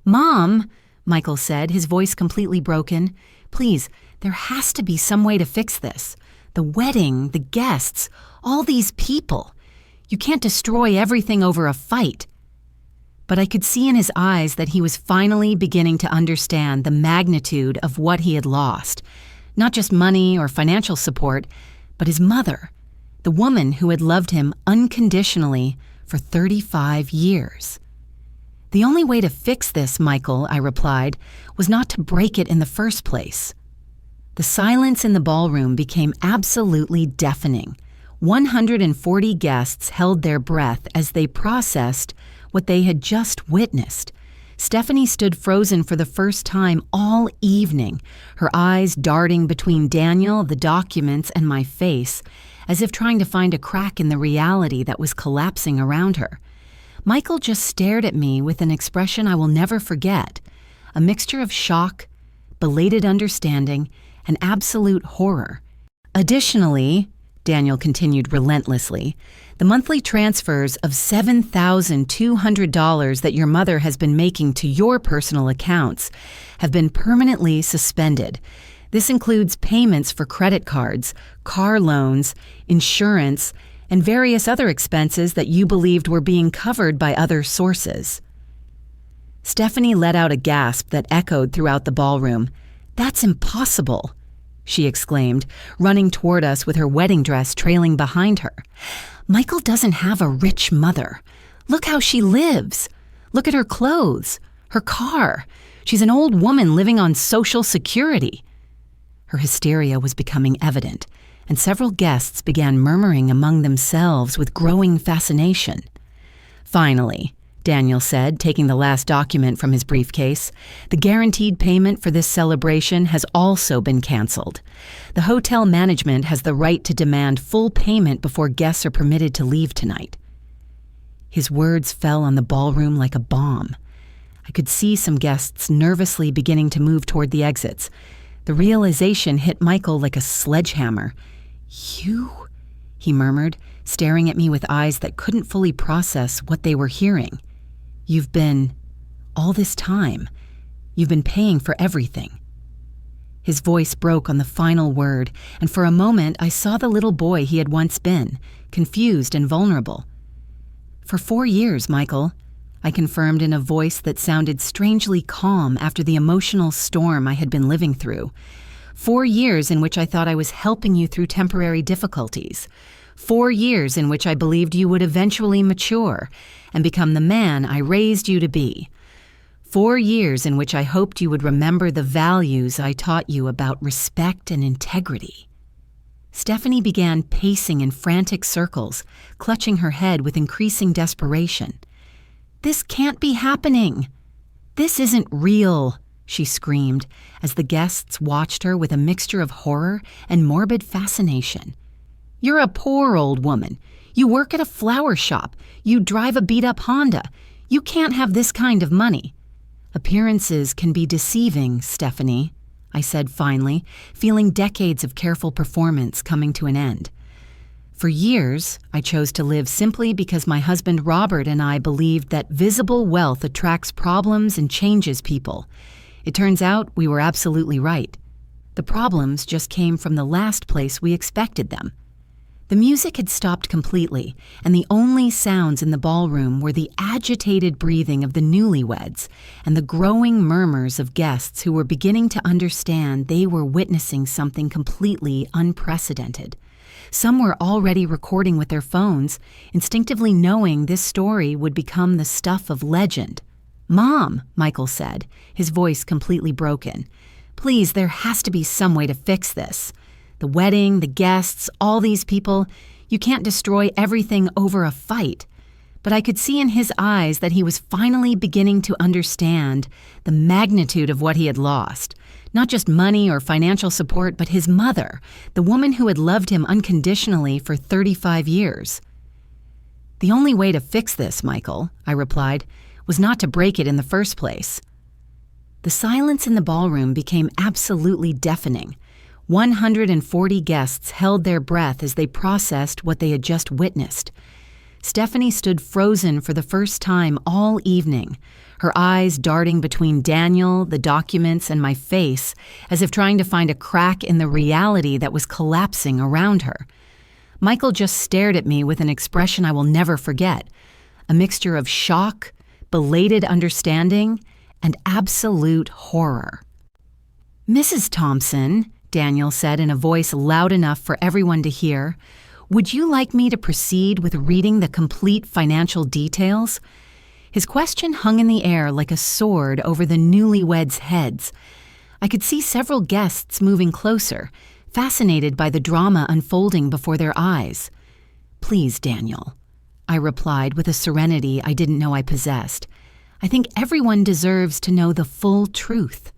"Mom," Michael said, his voice completely broken, "please, there has to be some way to fix this. The wedding, the guests, all these people. You can't destroy everything over a fight." But I could see in his eyes that he was finally beginning to understand the magnitude of what he had lost. Not just money or financial support, but his mother, the woman who had loved him unconditionally for 35 years. "The only way to fix this, Michael," I replied, "was not to break it in the first place." The silence in the ballroom became absolutely deafening. 140 guests held their breath as they processed what they had just witnessed. Stephanie stood frozen for the first time all evening, her eyes darting between Daniel, the documents, and my face, as if trying to find a crack in the reality that was collapsing around her. Michael just stared at me with an expression I will never forget, a mixture of shock, belated understanding, and absolute horror. "Additionally," Daniel continued relentlessly, "the monthly transfers of $7,200 that your mother has been making to your personal accounts have been permanently suspended. This includes payments for credit cards, car loans, insurance, and various other expenses that you believed were being covered by other sources." Stephanie let out a gasp that echoed throughout the ballroom. "That's impossible," she exclaimed, running toward us with her wedding dress trailing behind her. "Michael doesn't have a rich mother. Look how she lives. Look at her clothes, her car. She's an old woman living on Social Security." Her hysteria was becoming evident, and several guests began murmuring among themselves with growing fascination. "Finally," Daniel said, taking the last document from his briefcase, "the guaranteed payment for this celebration has also been canceled. The hotel management has the right to demand full payment before guests are permitted to leave tonight." His words fell on the ballroom like a bomb. I could see some guests nervously beginning to move toward the exits. The realization hit Michael like a sledgehammer. "You?" he murmured, staring at me with eyes that couldn't fully process what they were hearing. "You've been, all this time, you've been paying for everything." His voice broke on the final word, and for a moment I saw the little boy he had once been, confused and vulnerable. "For 4 years, Michael," I confirmed in a voice that sounded strangely calm after the emotional storm I had been living through. 4 years in which I thought I was helping you through temporary difficulties. 4 years in which I believed you would eventually mature and become the man I raised you to be. 4 years in which I hoped you would remember the values I taught you about respect and integrity. Stephanie began pacing in frantic circles, clutching her head with increasing desperation. "This can't be happening. This isn't real," she screamed as the guests watched her with a mixture of horror and morbid fascination. "You're a poor old woman. You work at a flower shop. You drive a beat-up Honda. You can't have this kind of money." "Appearances can be deceiving, Stephanie," I said finally, feeling decades of careful performance coming to an end. "For years, I chose to live simply because my husband Robert and I believed that visible wealth attracts problems and changes people. It turns out we were absolutely right. The problems just came from the last place we expected them." The music had stopped completely, and the only sounds in the ballroom were the agitated breathing of the newlyweds and the growing murmurs of guests who were beginning to understand they were witnessing something completely unprecedented. Some were already recording with their phones, instinctively knowing this story would become the stuff of legend. "Mom," Michael said, his voice completely broken, "please, there has to be some way to fix this. The wedding, the guests, all these people, you can't destroy everything over a fight." But I could see in his eyes that he was finally beginning to understand the magnitude of what he had lost. Not just money or financial support, but his mother, the woman who had loved him unconditionally for 35 years. "The only way to fix this, Michael," I replied, "was not to break it in the first place." The silence in the ballroom became absolutely deafening. 140 guests held their breath as they processed what they had just witnessed. Stephanie stood frozen for the first time all evening, her eyes darting between Daniel, the documents, and my face, as if trying to find a crack in the reality that was collapsing around her. Michael just stared at me with an expression I will never forget, a mixture of shock, belated understanding, and absolute horror. "Mrs. Thompson," Daniel said in a voice loud enough for everyone to hear, "would you like me to proceed with reading the complete financial details?" His question hung in the air like a sword over the newlyweds' heads. I could see several guests moving closer, fascinated by the drama unfolding before their eyes. "Please, Daniel," I replied with a serenity I didn't know I possessed. "I think everyone deserves to know the full truth."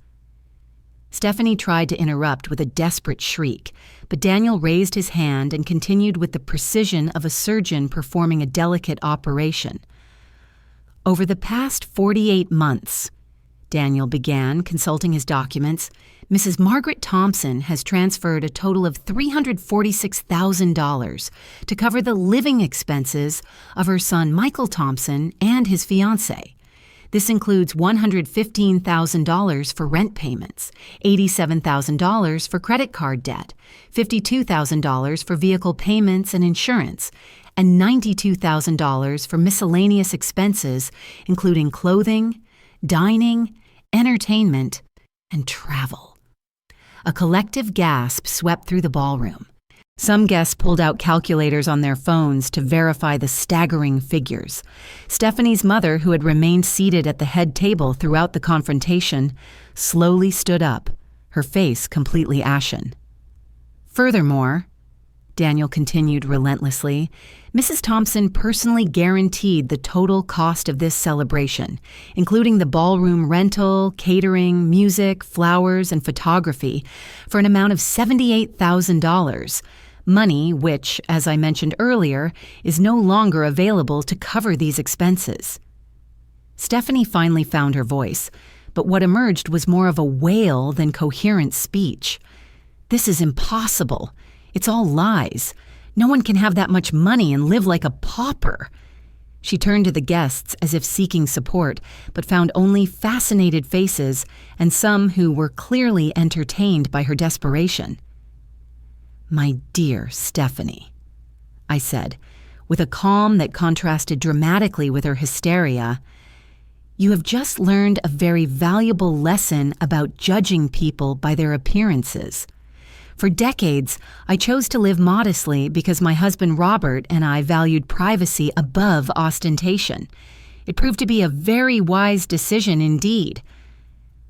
Stephanie tried to interrupt with a desperate shriek, but Daniel raised his hand and continued with the precision of a surgeon performing a delicate operation. "Over the past 48 months," Daniel began, consulting his documents, "Mrs. Margaret Thompson has transferred a total of $346,000 to cover the living expenses of her son Michael Thompson and his fiancée. This includes $115,000 for rent payments, $87,000 for credit card debt, $52,000 for vehicle payments and insurance, and $92,000 for miscellaneous expenses, including clothing, dining, entertainment, and travel." A collective gasp swept through the ballroom. Some guests pulled out calculators on their phones to verify the staggering figures. Stephanie's mother, who had remained seated at the head table throughout the confrontation, slowly stood up, her face completely ashen. Furthermore, Daniel continued relentlessly, Mrs. Thompson personally guaranteed the total cost of this celebration, including the ballroom rental, catering, music, flowers, and photography, for an amount of $78,000, money which, as I mentioned earlier, is no longer available to cover these expenses. Stephanie finally found her voice, but what emerged was more of a wail than coherent speech. "This is impossible. It's all lies. No one can have that much money and live like a pauper." She turned to the guests as if seeking support, but found only fascinated faces and some who were clearly entertained by her desperation. "My dear Stephanie," I said, with a calm that contrasted dramatically with her hysteria, "you have just learned a very valuable lesson about judging people by their appearances. For decades, I chose to live modestly because my husband Robert and I valued privacy above ostentation. It proved to be a very wise decision indeed."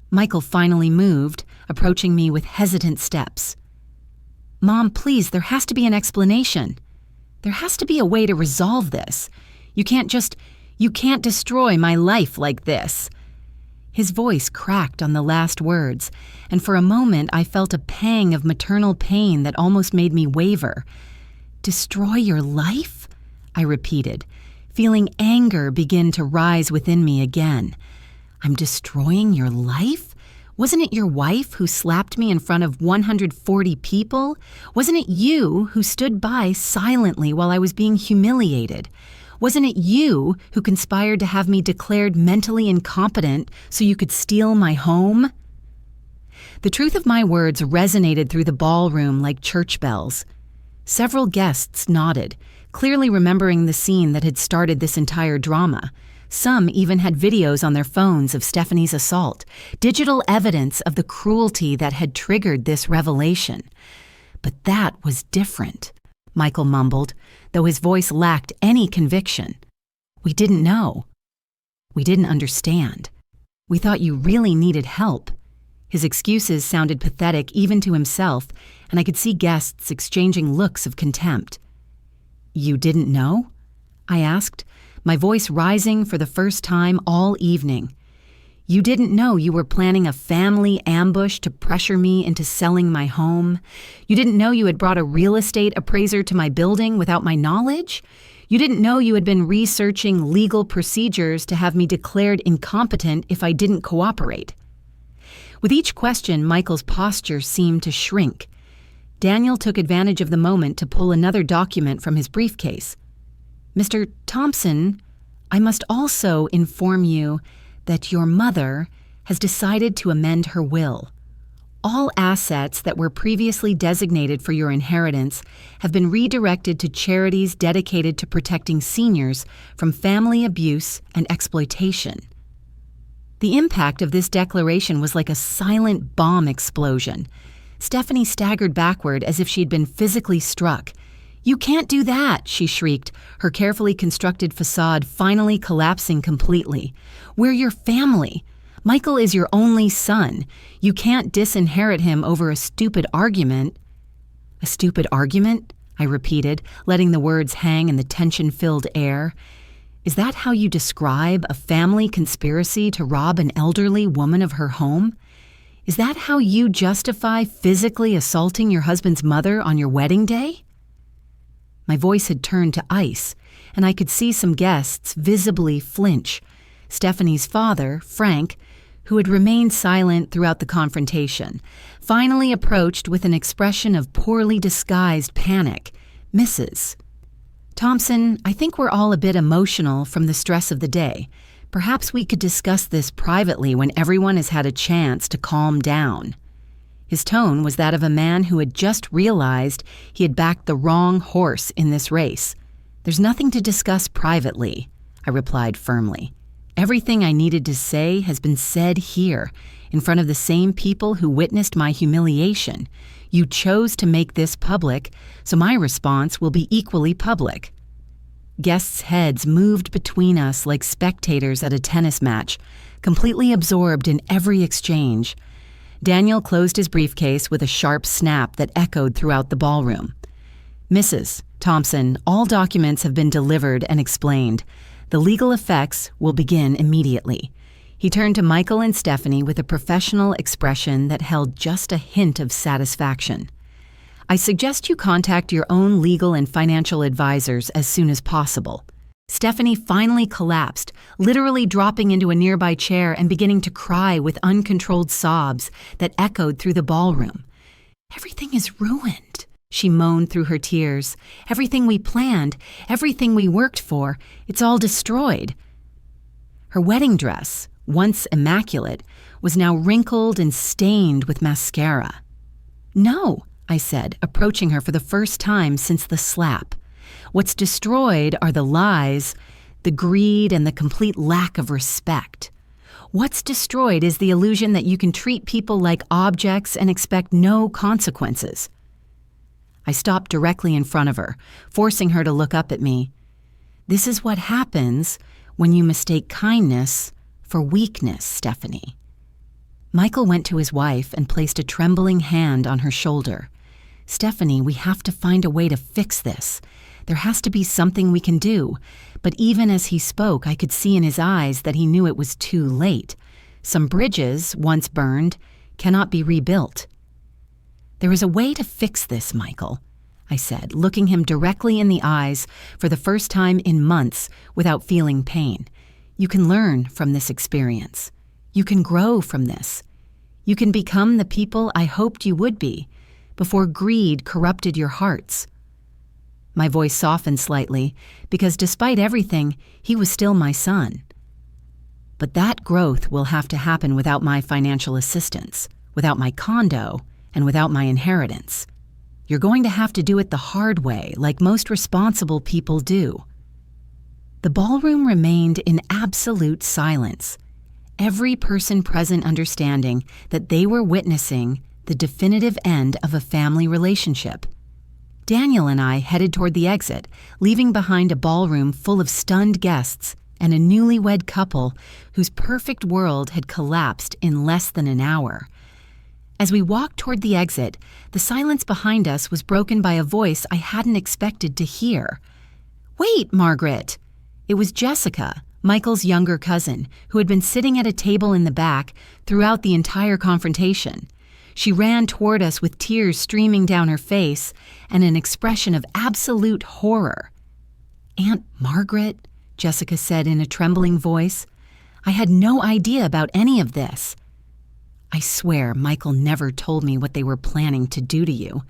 Michael finally moved, approaching me with hesitant steps. "Mom, please, there has to be an explanation. There has to be a way to resolve this. You can't destroy my life like this." His voice cracked on the last words, and for a moment I felt a pang of maternal pain that almost made me waver. "Destroy your life?" I repeated, feeling anger begin to rise within me again. "I'm destroying your life? Wasn't it your wife who slapped me in front of 140 people? Wasn't it you who stood by silently while I was being humiliated? Wasn't it you who conspired to have me declared mentally incompetent so you could steal my home?" The truth of my words resonated through the ballroom like church bells. Several guests nodded, clearly remembering the scene that had started this entire drama. Some even had videos on their phones of Stephanie's assault, digital evidence of the cruelty that had triggered this revelation. "But that was different," Michael mumbled, though his voice lacked any conviction. "We didn't know. We didn't understand. We thought you really needed help." His excuses sounded pathetic even to himself, and I could see guests exchanging looks of contempt. "You didn't know?" I asked, my voice rising for the first time all evening. "You didn't know you were planning a family ambush to pressure me into selling my home? You didn't know you had brought a real estate appraiser to my building without my knowledge? You didn't know you had been researching legal procedures to have me declared incompetent if I didn't cooperate?" With each question, Michael's posture seemed to shrink. Daniel took advantage of the moment to pull another document from his briefcase. "Mr. Thompson, I must also inform you that your mother has decided to amend her will. All assets that were previously designated for your inheritance have been redirected to charities dedicated to protecting seniors from family abuse and exploitation." The impact of this declaration was like a silent bomb explosion. Stephanie staggered backward as if she'd been physically struck. "You can't do that," she shrieked, her carefully constructed facade finally collapsing completely. "We're your family. Michael is your only son. You can't disinherit him over a stupid argument." "A stupid argument?" I repeated, letting the words hang in the tension-filled air. "Is that how you describe a family conspiracy to rob an elderly woman of her home? Is that how you justify physically assaulting your husband's mother on your wedding day?" My voice had turned to ice, and I could see some guests visibly flinch. Stephanie's father, Frank, who had remained silent throughout the confrontation, finally approached with an expression of poorly disguised panic. "Mrs. Thompson, I think we're all a bit emotional from the stress of the day. Perhaps we could discuss this privately when everyone has had a chance to calm down." His tone was that of a man who had just realized he had backed the wrong horse in this race. "There's nothing to discuss privately," I replied firmly. "Everything I needed to say has been said here, in front of the same people who witnessed my humiliation. You chose to make this public, so my response will be equally public." Guests' heads moved between us like spectators at a tennis match, completely absorbed in every exchange. Daniel closed his briefcase with a sharp snap that echoed throughout the ballroom. "Mrs. Thompson, all documents have been delivered and explained. The legal effects will begin immediately." He turned to Michael and Stephanie with a professional expression that held just a hint of satisfaction. "I suggest you contact your own legal and financial advisors as soon as possible." Stephanie finally collapsed, literally dropping into a nearby chair and beginning to cry with uncontrolled sobs that echoed through the ballroom. "Everything is ruined," she moaned through her tears. "Everything we planned, everything we worked for, it's all destroyed." Her wedding dress, once immaculate, was now wrinkled and stained with mascara. "No," I said, approaching her for the first time since the slap. "What's destroyed are the lies, the greed, and the complete lack of respect. What's destroyed is the illusion that you can treat people like objects and expect no consequences." I stopped directly in front of her, forcing her to look up at me. "This is what happens when you mistake kindness for weakness, Stephanie." Michael went to his wife and placed a trembling hand on her shoulder. "Stephanie, we have to find a way to fix this. There has to be something we can do." But even as he spoke, I could see in his eyes that he knew it was too late. Some bridges, once burned, cannot be rebuilt. "There is a way to fix this, Michael," I said, looking him directly in the eyes for the first time in months without feeling pain. "You can learn from this experience. You can grow from this. You can become the people I hoped you would be before greed corrupted your hearts." My voice softened slightly because despite everything, he was still my son. "But that growth will have to happen without my financial assistance, without my condo, and without my inheritance. You're going to have to do it the hard way, like most responsible people do." The ballroom remained in absolute silence, every person present understanding that they were witnessing the definitive end of a family relationship. Daniel and I headed toward the exit, leaving behind a ballroom full of stunned guests and a newlywed couple whose perfect world had collapsed in less than an hour. As we walked toward the exit, the silence behind us was broken by a voice I hadn't expected to hear. "Wait, Margaret!" It was Jessica, Michael's younger cousin, who had been sitting at a table in the back throughout the entire confrontation. She ran toward us with tears streaming down her face and an expression of absolute horror. "Aunt Margaret," Jessica said in a trembling voice, "I had no idea about any of this." "I swear Michael never told me what they were planning to do to you."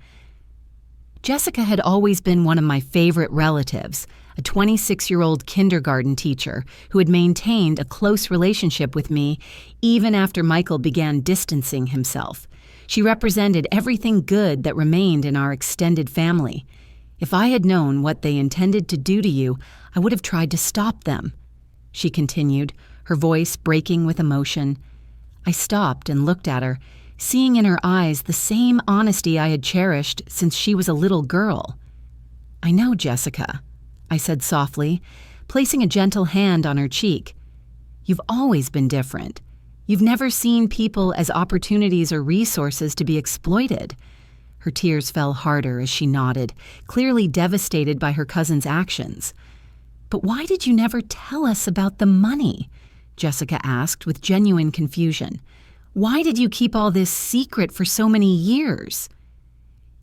Jessica had always been one of my favorite relatives, a 26-year-old kindergarten teacher who had maintained a close relationship with me even after Michael began distancing himself. She represented everything good that remained in our extended family. "If I had known what they intended to do to you, I would have tried to stop them," she continued, her voice breaking with emotion. I stopped and looked at her, seeing in her eyes the same honesty I had cherished since she was a little girl. "I know, Jessica," I said softly, placing a gentle hand on her cheek. "You've always been different. You've never seen people as opportunities or resources to be exploited." Her tears fell harder as she nodded, clearly devastated by her cousin's actions. "But why did you never tell us about the money?" Jessica asked with genuine confusion. "Why did you keep all this secret for so many years?"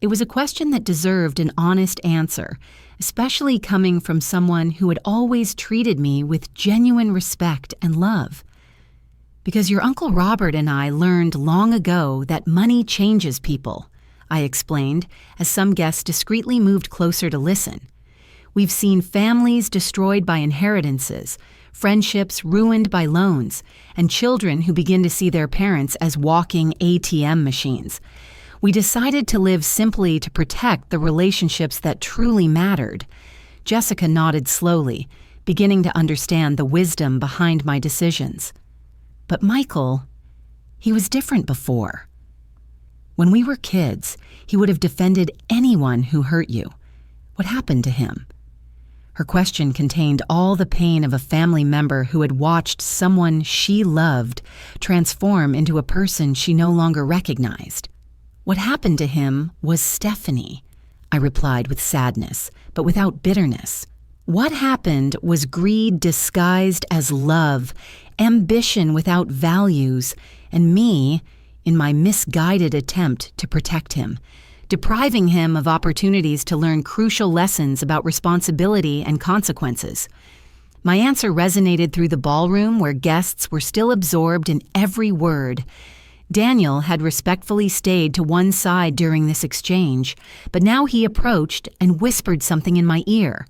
It was a question that deserved an honest answer, especially coming from someone who had always treated me with genuine respect and love. "Because your Uncle Robert and I learned long ago that money changes people," I explained as some guests discreetly moved closer to listen. "We've seen families destroyed by inheritances, friendships ruined by loans, and children who begin to see their parents as walking ATM machines. We decided to live simply to protect the relationships that truly mattered." Jessica nodded slowly, beginning to understand the wisdom behind my decisions. "But Michael, he was different before. When we were kids, he would have defended anyone who hurt you. What happened to him?" Her question contained all the pain of a family member who had watched someone she loved transform into a person she no longer recognized. "What happened to him was Stephanie," I replied with sadness, but without bitterness. "What happened was greed disguised as love, ambition without values, and me in my misguided attempt to protect him, depriving him of opportunities to learn crucial lessons about responsibility and consequences." My answer resonated through the ballroom where guests were still absorbed in every word. Daniel had respectfully stayed to one side during this exchange, but now he approached and whispered something in my ear.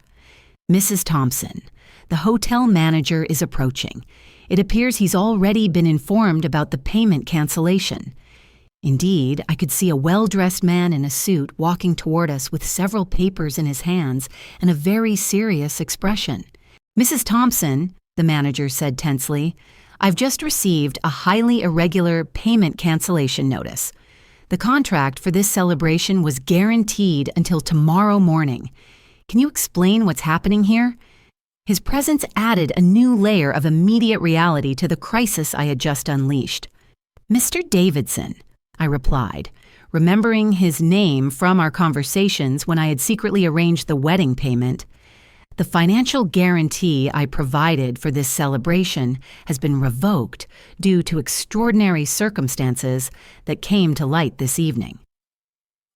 "Mrs. Thompson, the hotel manager is approaching. It appears he's already been informed about the payment cancellation." Indeed, I could see a well-dressed man in a suit walking toward us with several papers in his hands and a very serious expression. "Mrs. Thompson," the manager said tensely, "I've just received a highly irregular payment cancellation notice. The contract for this celebration was guaranteed until tomorrow morning. Can you explain what's happening here?" His presence added a new layer of immediate reality to the crisis I had just unleashed. "Mr. Davidson," I replied, remembering his name from our conversations when I had secretly arranged the wedding payment. "The financial guarantee I provided for this celebration has been revoked due to extraordinary circumstances that came to light this evening."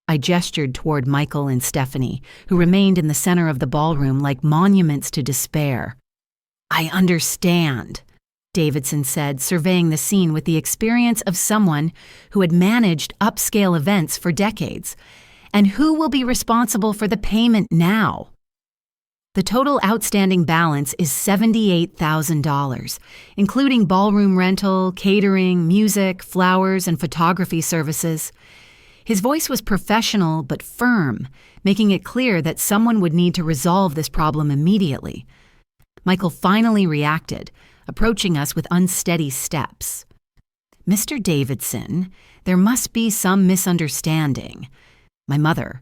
I gestured toward Michael and Stephanie, who remained in the center of the ballroom like monuments to despair. "I understand," Davidson said, surveying the scene with the experience of someone who had managed upscale events for decades. "And who will be responsible for the payment now?" "The total outstanding balance is $78,000, including ballroom rental, catering, music, flowers, and photography services." His voice was professional but firm, making it clear that someone would need to resolve this problem immediately. Michael finally reacted, approaching us with unsteady steps. "Mr. Davidson, there must be some misunderstanding. My mother,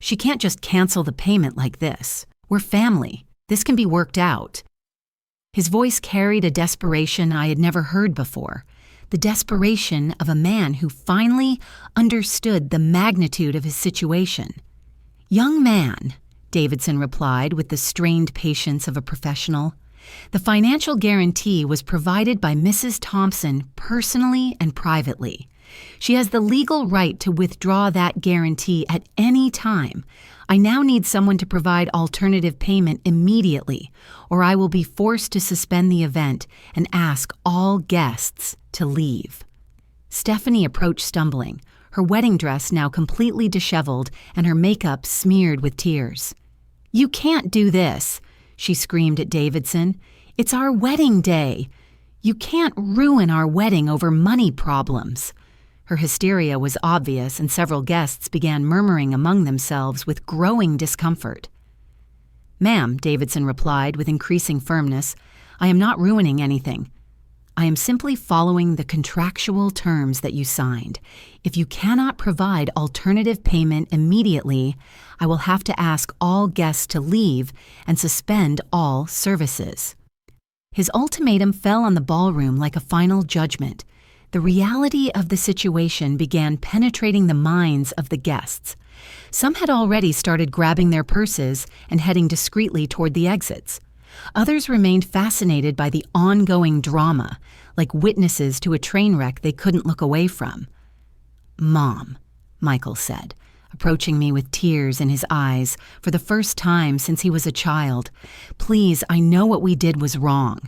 she can't just cancel the payment like this. We're family. This can be worked out." His voice carried a desperation I had never heard before, the desperation of a man who finally understood the magnitude of his situation. "Young man," Davidson replied with the strained patience of a professional, "the financial guarantee was provided by Mrs. Thompson personally and privately. She has the legal right to withdraw that guarantee at any time. I now need someone to provide alternative payment immediately, or I will be forced to suspend the event and ask all guests to leave." Stephanie approached stumbling, her wedding dress now completely disheveled and her makeup smeared with tears. "You can't do this," she screamed at Davidson. "It's our wedding day. You can't ruin our wedding over money problems." Her hysteria was obvious, and several guests began murmuring among themselves with growing discomfort. "Ma'am," Davidson replied with increasing firmness, "I am not ruining anything. I am simply following the contractual terms that you signed. If you cannot provide alternative payment immediately, I will have to ask all guests to leave and suspend all services." His ultimatum fell on the ballroom like a final judgment. The reality of the situation began penetrating the minds of the guests. Some had already started grabbing their purses and heading discreetly toward the exits. Others remained fascinated by the ongoing drama, like witnesses to a train wreck they couldn't look away from. "Mom," Michael said, approaching me with tears in his eyes for the first time since he was a child, "please, I know what we did was wrong.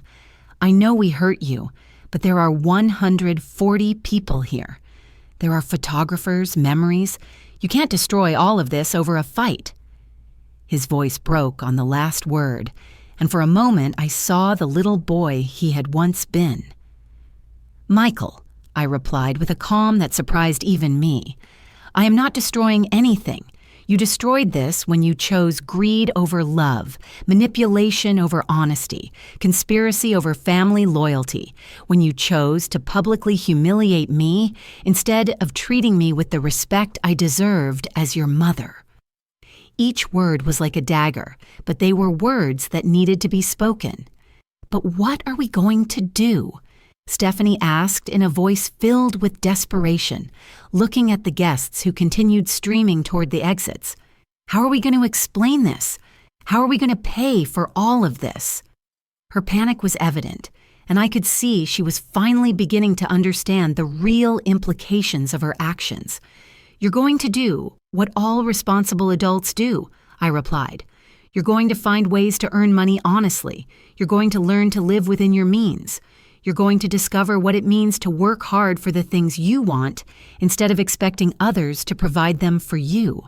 I know we hurt you. But there are 140 people here. There are photographers, memories. You can't destroy all of this over a fight." His voice broke on the last word, and for a moment I saw the little boy he had once been. "Michael," I replied with a calm that surprised even me, "I am not destroying anything. You destroyed this when you chose greed over love, manipulation over honesty, conspiracy over family loyalty, when you chose to publicly humiliate me instead of treating me with the respect I deserved as your mother. Each word was like a dagger, but they were words that needed to be spoken. "But what are we going to do?" Stephanie asked in a voice filled with desperation, looking at the guests who continued streaming toward the exits. "How are we going to explain this? How are we going to pay for all of this?" Her panic was evident, and I could see she was finally beginning to understand the real implications of her actions. "You're going to do what all responsible adults do," I replied. "You're going to find ways to earn money honestly. You're going to learn to live within your means. You're going to discover what it means to work hard for the things you want instead of expecting others to provide them for you."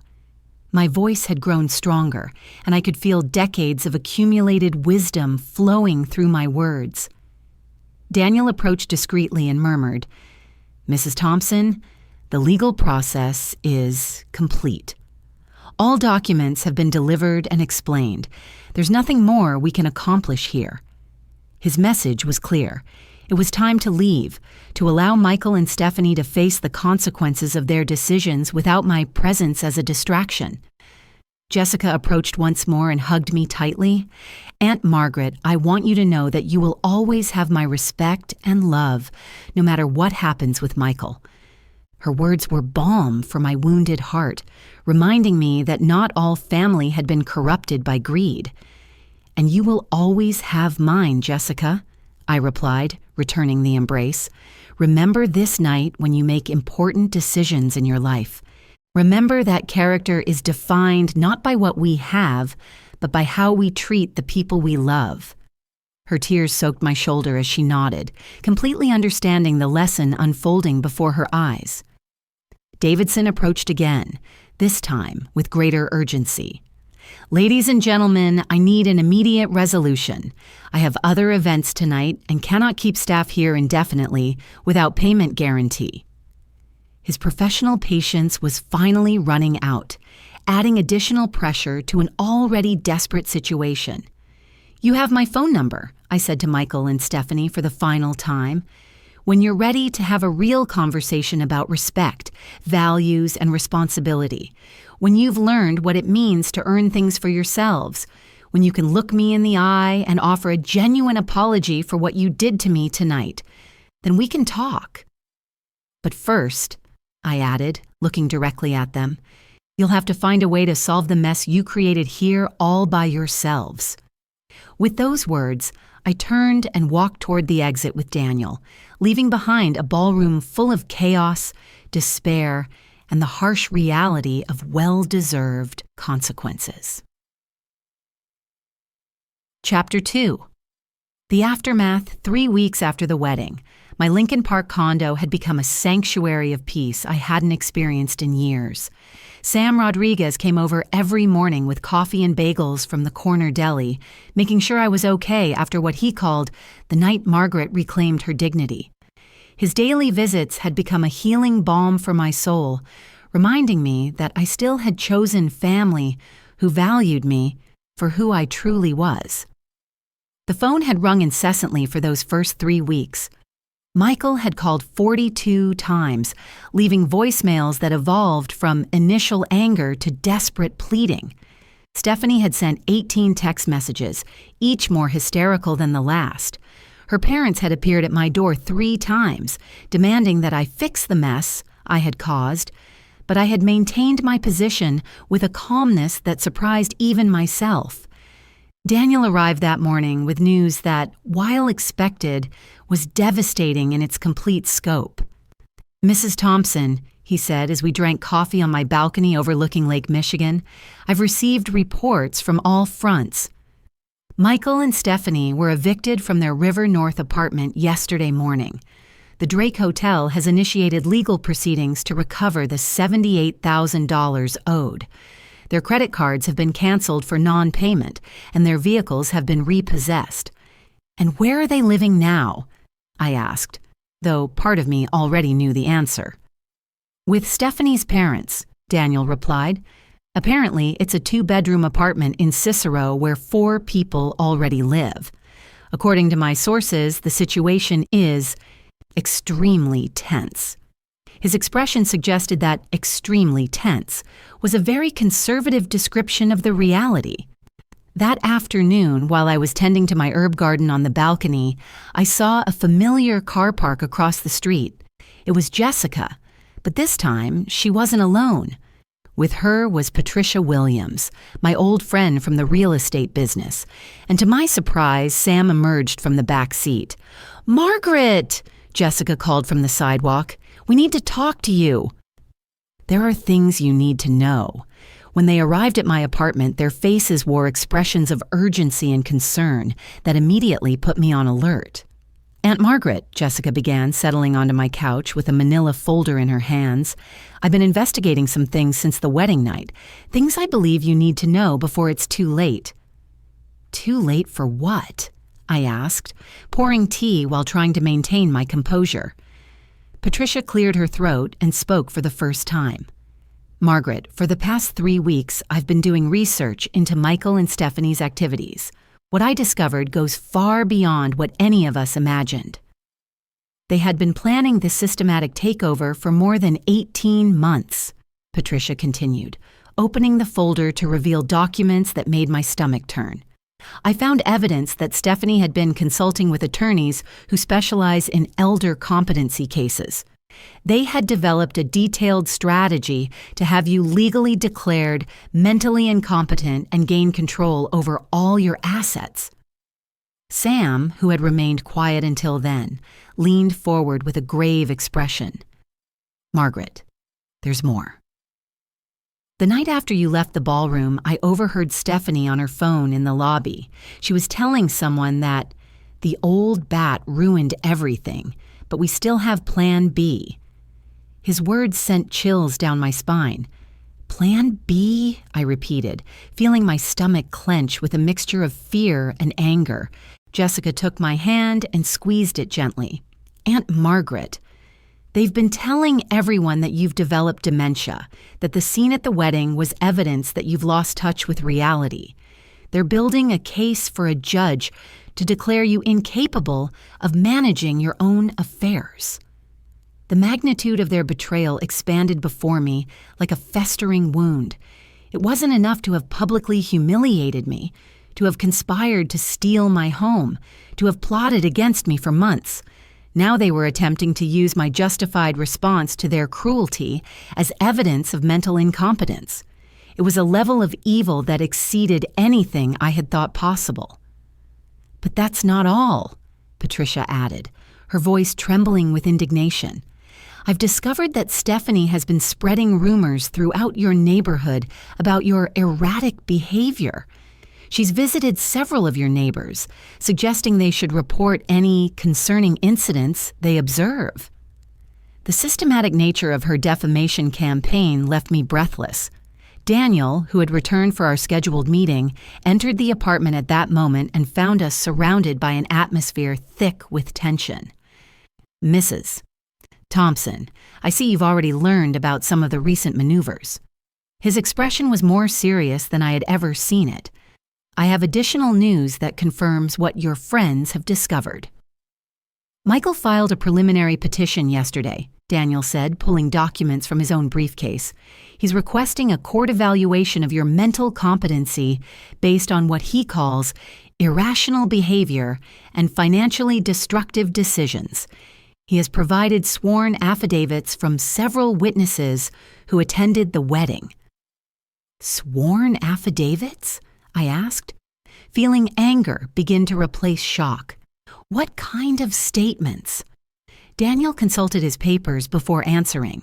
My voice had grown stronger, and I could feel decades of accumulated wisdom flowing through my words. Daniel approached discreetly and murmured, "Mrs. Thompson, the legal process is complete. All documents have been delivered and explained. There's nothing more we can accomplish here." His message was clear. It was time to leave, to allow Michael and Stephanie to face the consequences of their decisions without my presence as a distraction. Jessica approached once more and hugged me tightly. "Aunt Margaret, I want you to know that you will always have my respect and love, no matter what happens with Michael." Her words were balm for my wounded heart, reminding me that not all family had been corrupted by greed. "And you will always have mine, Jessica," I replied, returning the embrace. "Remember this night when you make important decisions in your life. Remember that character is defined not by what we have, but by how we treat the people we love." Her tears soaked my shoulder as she nodded, completely understanding the lesson unfolding before her eyes. Davidson approached again, this time with greater urgency. "Ladies and gentlemen, I need an immediate resolution. I have other events tonight and cannot keep staff here indefinitely without payment guarantee." His professional patience was finally running out, adding additional pressure to an already desperate situation. "You have my phone number," I said to Michael and Stephanie for the final time. "When you're ready to have a real conversation about respect, values, and responsibility, when you've learned what it means to earn things for yourselves, when you can look me in the eye and offer a genuine apology for what you did to me tonight, then we can talk. But first," I added, looking directly at them, "you'll have to find a way to solve the mess you created here all by yourselves." With those words, I turned and walked toward the exit with Daniel, leaving behind a ballroom full of chaos, despair, and the harsh reality of well-deserved consequences. Chapter 2. The aftermath 3 weeks after the wedding. My Lincoln Park condo had become a sanctuary of peace I hadn't experienced in years. Sam Rodriguez came over every morning with coffee and bagels from the corner deli, making sure I was okay after what he called the night Margaret reclaimed her dignity. His daily visits had become a healing balm for my soul, reminding me that I still had chosen family who valued me for who I truly was. The phone had rung incessantly for those first 3 weeks. Michael had called 42 times, leaving voicemails that evolved from initial anger to desperate pleading. Stephanie had sent 18 text messages, each more hysterical than the last. Her parents had appeared at my door 3 times, demanding that I fix the mess I had caused, but I had maintained my position with a calmness that surprised even myself. Daniel arrived that morning with news that, while expected, was devastating in its complete scope. "Mrs. Thompson," he said as we drank coffee on my balcony overlooking Lake Michigan, "I've received reports from all fronts." Michael and Stephanie were evicted from their River North apartment yesterday morning. The Drake Hotel has initiated legal proceedings to recover the $78,000 owed. Their credit cards have been canceled for non-payment, and their vehicles have been repossessed. "And where are they living now?" I asked, though part of me already knew the answer. "With Stephanie's parents," Daniel replied. "Apparently, it's a 2-bedroom apartment in Cicero where 4 people already live. According to my sources, the situation is extremely tense. His expression suggested that extremely tense was a very conservative description of the reality. That afternoon, while I was tending to my herb garden on the balcony, I saw a familiar car park across the street. It was Jessica, but this time she wasn't alone. With her was Patricia Williams, my old friend from the real estate business, and to my surprise, Sam emerged from the back seat. "Margaret!" Jessica called from the sidewalk. "We need to talk to you." There are things you need to know. When they arrived at my apartment, their faces wore expressions of urgency and concern that immediately put me on alert. "Aunt Margaret," Jessica began, settling onto my couch with a manila folder in her hands, "I've been investigating some things since the wedding night, things I believe you need to know before it's too late." "Too late for what?" I asked, pouring tea while trying to maintain my composure. Patricia cleared her throat and spoke for the first time. "Margaret, for the past 3 weeks, I've been doing research into Michael and Stephanie's activities. What I discovered goes far beyond what any of us imagined. They had been planning this systematic takeover for more than 18 months, Patricia continued, opening the folder to reveal documents that made my stomach turn. I found evidence that Stephanie had been consulting with attorneys who specialize in elder competency cases. They had developed a detailed strategy to have you legally declared mentally incompetent and gain control over all your assets. Sam, who had remained quiet until then, leaned forward with a grave expression. "Margaret, there's more." The night after you left the ballroom, I overheard Stephanie on her phone in the lobby. She was telling someone that the old bat ruined everything, but we still have Plan B. His words sent chills down my spine. "Plan B?" I repeated, feeling my stomach clench with a mixture of fear and anger. Jessica took my hand and squeezed it gently. "Aunt Margaret, they've been telling everyone that you've developed dementia, that the scene at the wedding was evidence that you've lost touch with reality. They're building a case for a judge to declare you incapable of managing your own affairs." The magnitude of their betrayal expanded before me like a festering wound. It wasn't enough to have publicly humiliated me, to have conspired to steal my home, to have plotted against me for months. Now they were attempting to use my justified response to their cruelty as evidence of mental incompetence. It was a level of evil that exceeded anything I had thought possible. "But that's not all," Patricia added, her voice trembling with indignation. "I've discovered that Stephanie has been spreading rumors throughout your neighborhood about your erratic behavior. She's visited several of your neighbors, suggesting they should report any concerning incidents they observe." The systematic nature of her defamation campaign left me breathless. Daniel, who had returned for our scheduled meeting, entered the apartment at that moment and found us surrounded by an atmosphere thick with tension. "Mrs. Thompson, I see you've already learned about some of the recent maneuvers." His expression was more serious than I had ever seen it. "I have additional news that confirms what your friends have discovered." "Michael filed a preliminary petition yesterday," Daniel said, pulling documents from his own briefcase. "He's requesting a court evaluation of your mental competency based on what he calls irrational behavior and financially destructive decisions. He has provided sworn affidavits from several witnesses who attended the wedding." "Sworn affidavits?" I asked, feeling anger begin to replace shock. "What kind of statements?" Daniel consulted his papers before answering.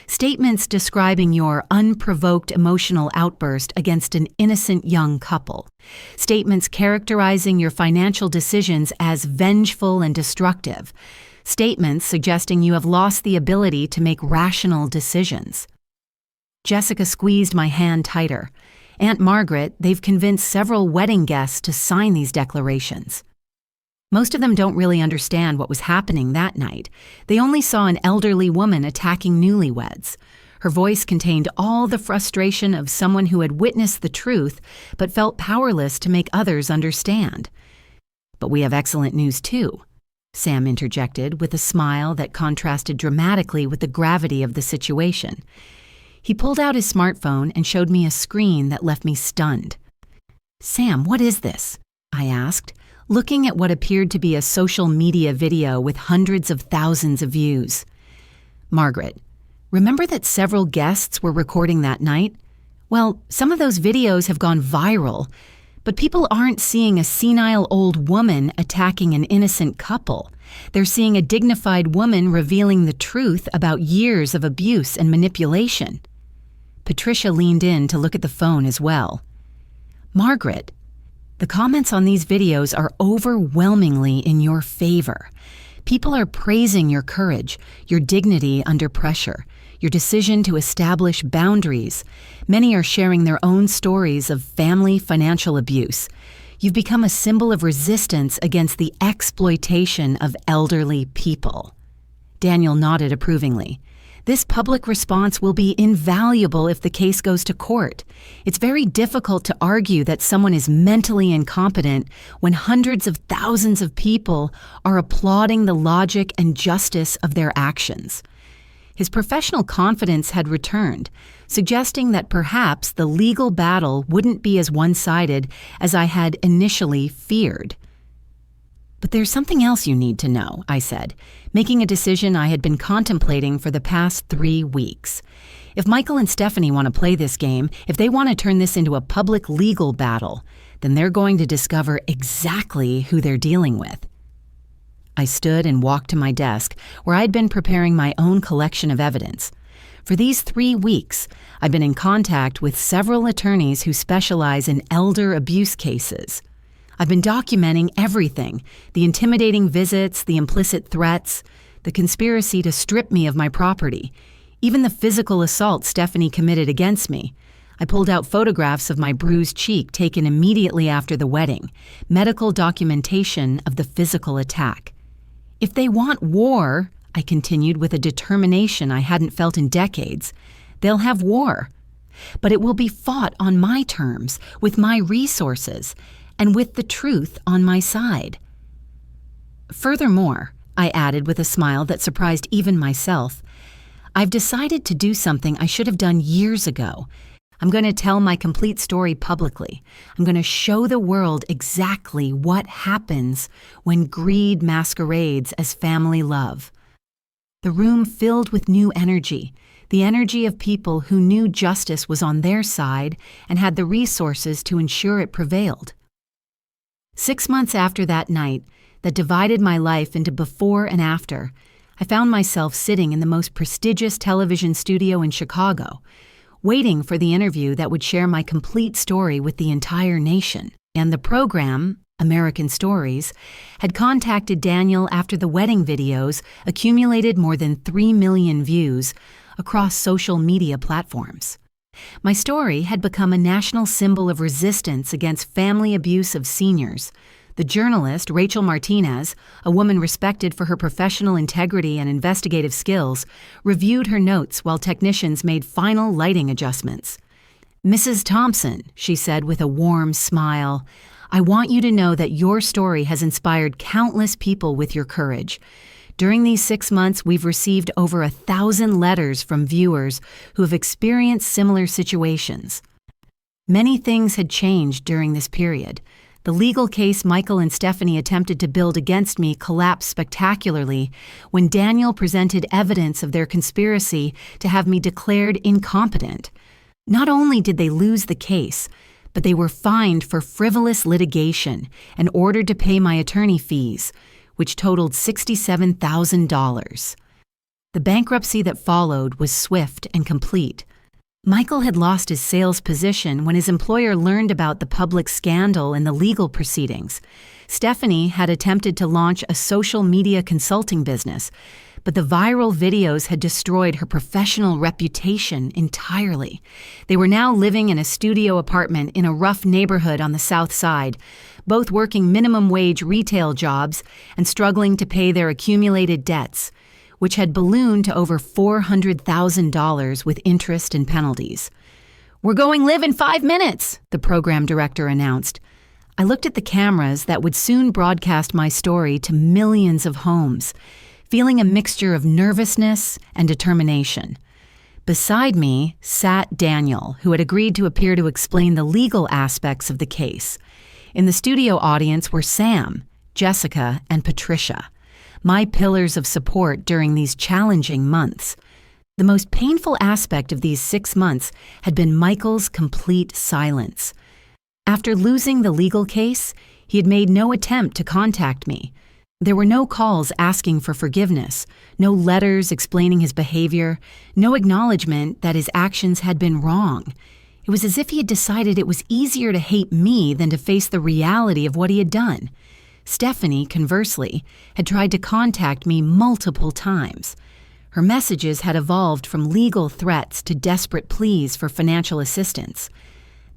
"Statements describing your unprovoked emotional outburst against an innocent young couple. Statements characterizing your financial decisions as vengeful and destructive. Statements suggesting you have lost the ability to make rational decisions." Jessica squeezed my hand tighter. "Aunt Margaret, they've convinced several wedding guests to sign these declarations. Most of them don't really understand what was happening that night. They only saw an elderly woman attacking newlyweds. Her voice contained all the frustration of someone who had witnessed the truth but felt powerless to make others understand. But we have excellent news too. Sam interjected with a smile that contrasted dramatically with the gravity of the situation. He pulled out his smartphone and showed me a screen that left me stunned. "Sam, what is this?" I asked, looking at what appeared to be a social media video with hundreds of thousands of views. "Margaret, remember that several guests were recording that night? Well, some of those videos have gone viral, but people aren't seeing a senile old woman attacking an innocent couple. They're seeing a dignified woman revealing the truth about years of abuse and manipulation." Patricia leaned in to look at the phone as well. "Margaret, the comments on these videos are overwhelmingly in your favor. People are praising your courage, your dignity under pressure, your decision to establish boundaries. Many are sharing their own stories of family financial abuse. You've become a symbol of resistance against the exploitation of elderly people." Daniel nodded approvingly. "This public response will be invaluable if the case goes to court. It's very difficult to argue that someone is mentally incompetent when hundreds of thousands of people are applauding the logic and justice of their actions." His professional confidence had returned, suggesting that perhaps the legal battle wouldn't be as one-sided as I had initially feared. "But there's something else you need to know," I said, making a decision I had been contemplating for the past 3 weeks. "If Michael and Stephanie want to play this game, if they want to turn this into a public legal battle, then they're going to discover exactly who they're dealing with." I stood and walked to my desk, where I'd been preparing my own collection of evidence. For these 3 weeks, I'd been in contact with several attorneys who specialize in elder abuse cases. I've been documenting everything: the intimidating visits, the implicit threats, the conspiracy to strip me of my property, even the physical assault Stephanie committed against me. I pulled out photographs of my bruised cheek taken immediately after the wedding, medical documentation of the physical attack. "If they want war," I continued with a determination I hadn't felt in decades, "they'll have war. But it will be fought on my terms, with my resources, and with the truth on my side." "Furthermore," I added with a smile that surprised even myself, "I've decided to do something I should have done years ago. I'm going to tell my complete story publicly. I'm going to show the world exactly what happens when greed masquerades as family love." The room filled with new energy, the energy of people who knew justice was on their side and had the resources to ensure it prevailed. 6 months after that night that divided my life into before and after, I found myself sitting in the most prestigious television studio in Chicago, waiting for the interview that would share my complete story with the entire nation. And the program, American Stories, had contacted Daniel after the wedding videos accumulated more than 3 million views across social media platforms. My story had become a national symbol of resistance against family abuse of seniors. The journalist, Rachel Martinez, a woman respected for her professional integrity and investigative skills, reviewed her notes while technicians made final lighting adjustments. "Mrs. Thompson," she said with a warm smile, "I want you to know that your story has inspired countless people with your courage. During these 6 months, we've received over 1,000 letters from viewers who have experienced similar situations." Many things had changed during this period. The legal case Michael and Stephanie attempted to build against me collapsed spectacularly when Daniel presented evidence of their conspiracy to have me declared incompetent. Not only did they lose the case, but they were fined for frivolous litigation and ordered to pay my attorney fees, which totaled $67,000. The bankruptcy that followed was swift and complete. Michael had lost his sales position when his employer learned about the public scandal and the legal proceedings. Stephanie had attempted to launch a social media consulting business, but the viral videos had destroyed her professional reputation entirely. They were now living in a studio apartment in a rough neighborhood on the South Side, both working minimum wage retail jobs and struggling to pay their accumulated debts, which had ballooned to over $400,000 with interest and penalties. "We're going live in 5 minutes," the program director announced. I looked at the cameras that would soon broadcast my story to millions of homes, feeling a mixture of nervousness and determination. Beside me sat Daniel, who had agreed to appear to explain the legal aspects of the case. In the studio audience were Sam, Jessica, and Patricia, my pillars of support during these challenging months. The most painful aspect of these 6 months had been Michael's complete silence. After losing the legal case, he had made no attempt to contact me. There were no calls asking for forgiveness, no letters explaining his behavior, no acknowledgement that his actions had been wrong. It was as if he had decided it was easier to hate me than to face the reality of what he had done. Stephanie, conversely, had tried to contact me multiple times. Her messages had evolved from legal threats to desperate pleas for financial assistance.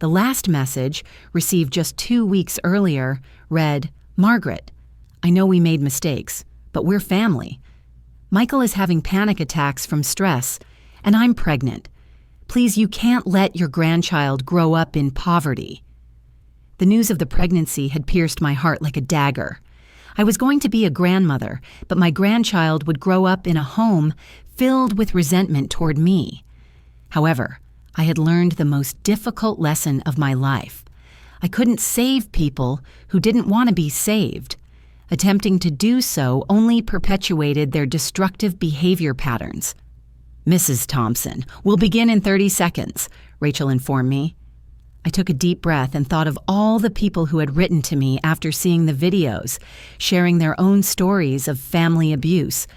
The last message, received just 2 weeks earlier, read, "Margaret, I know we made mistakes, but we're family. Michael is having panic attacks from stress, and I'm pregnant. Please, you can't let your grandchild grow up in poverty." The news of the pregnancy had pierced my heart like a dagger. I was going to be a grandmother, but my grandchild would grow up in a home filled with resentment toward me. However, I had learned the most difficult lesson of my life. I couldn't save people who didn't want to be saved. Attempting to do so only perpetuated their destructive behavior patterns. "Mrs. Thompson, we'll begin in 30 seconds, Rachel informed me. I took a deep breath and thought of all the people who had written to me after seeing the videos, sharing their own stories of family abuse.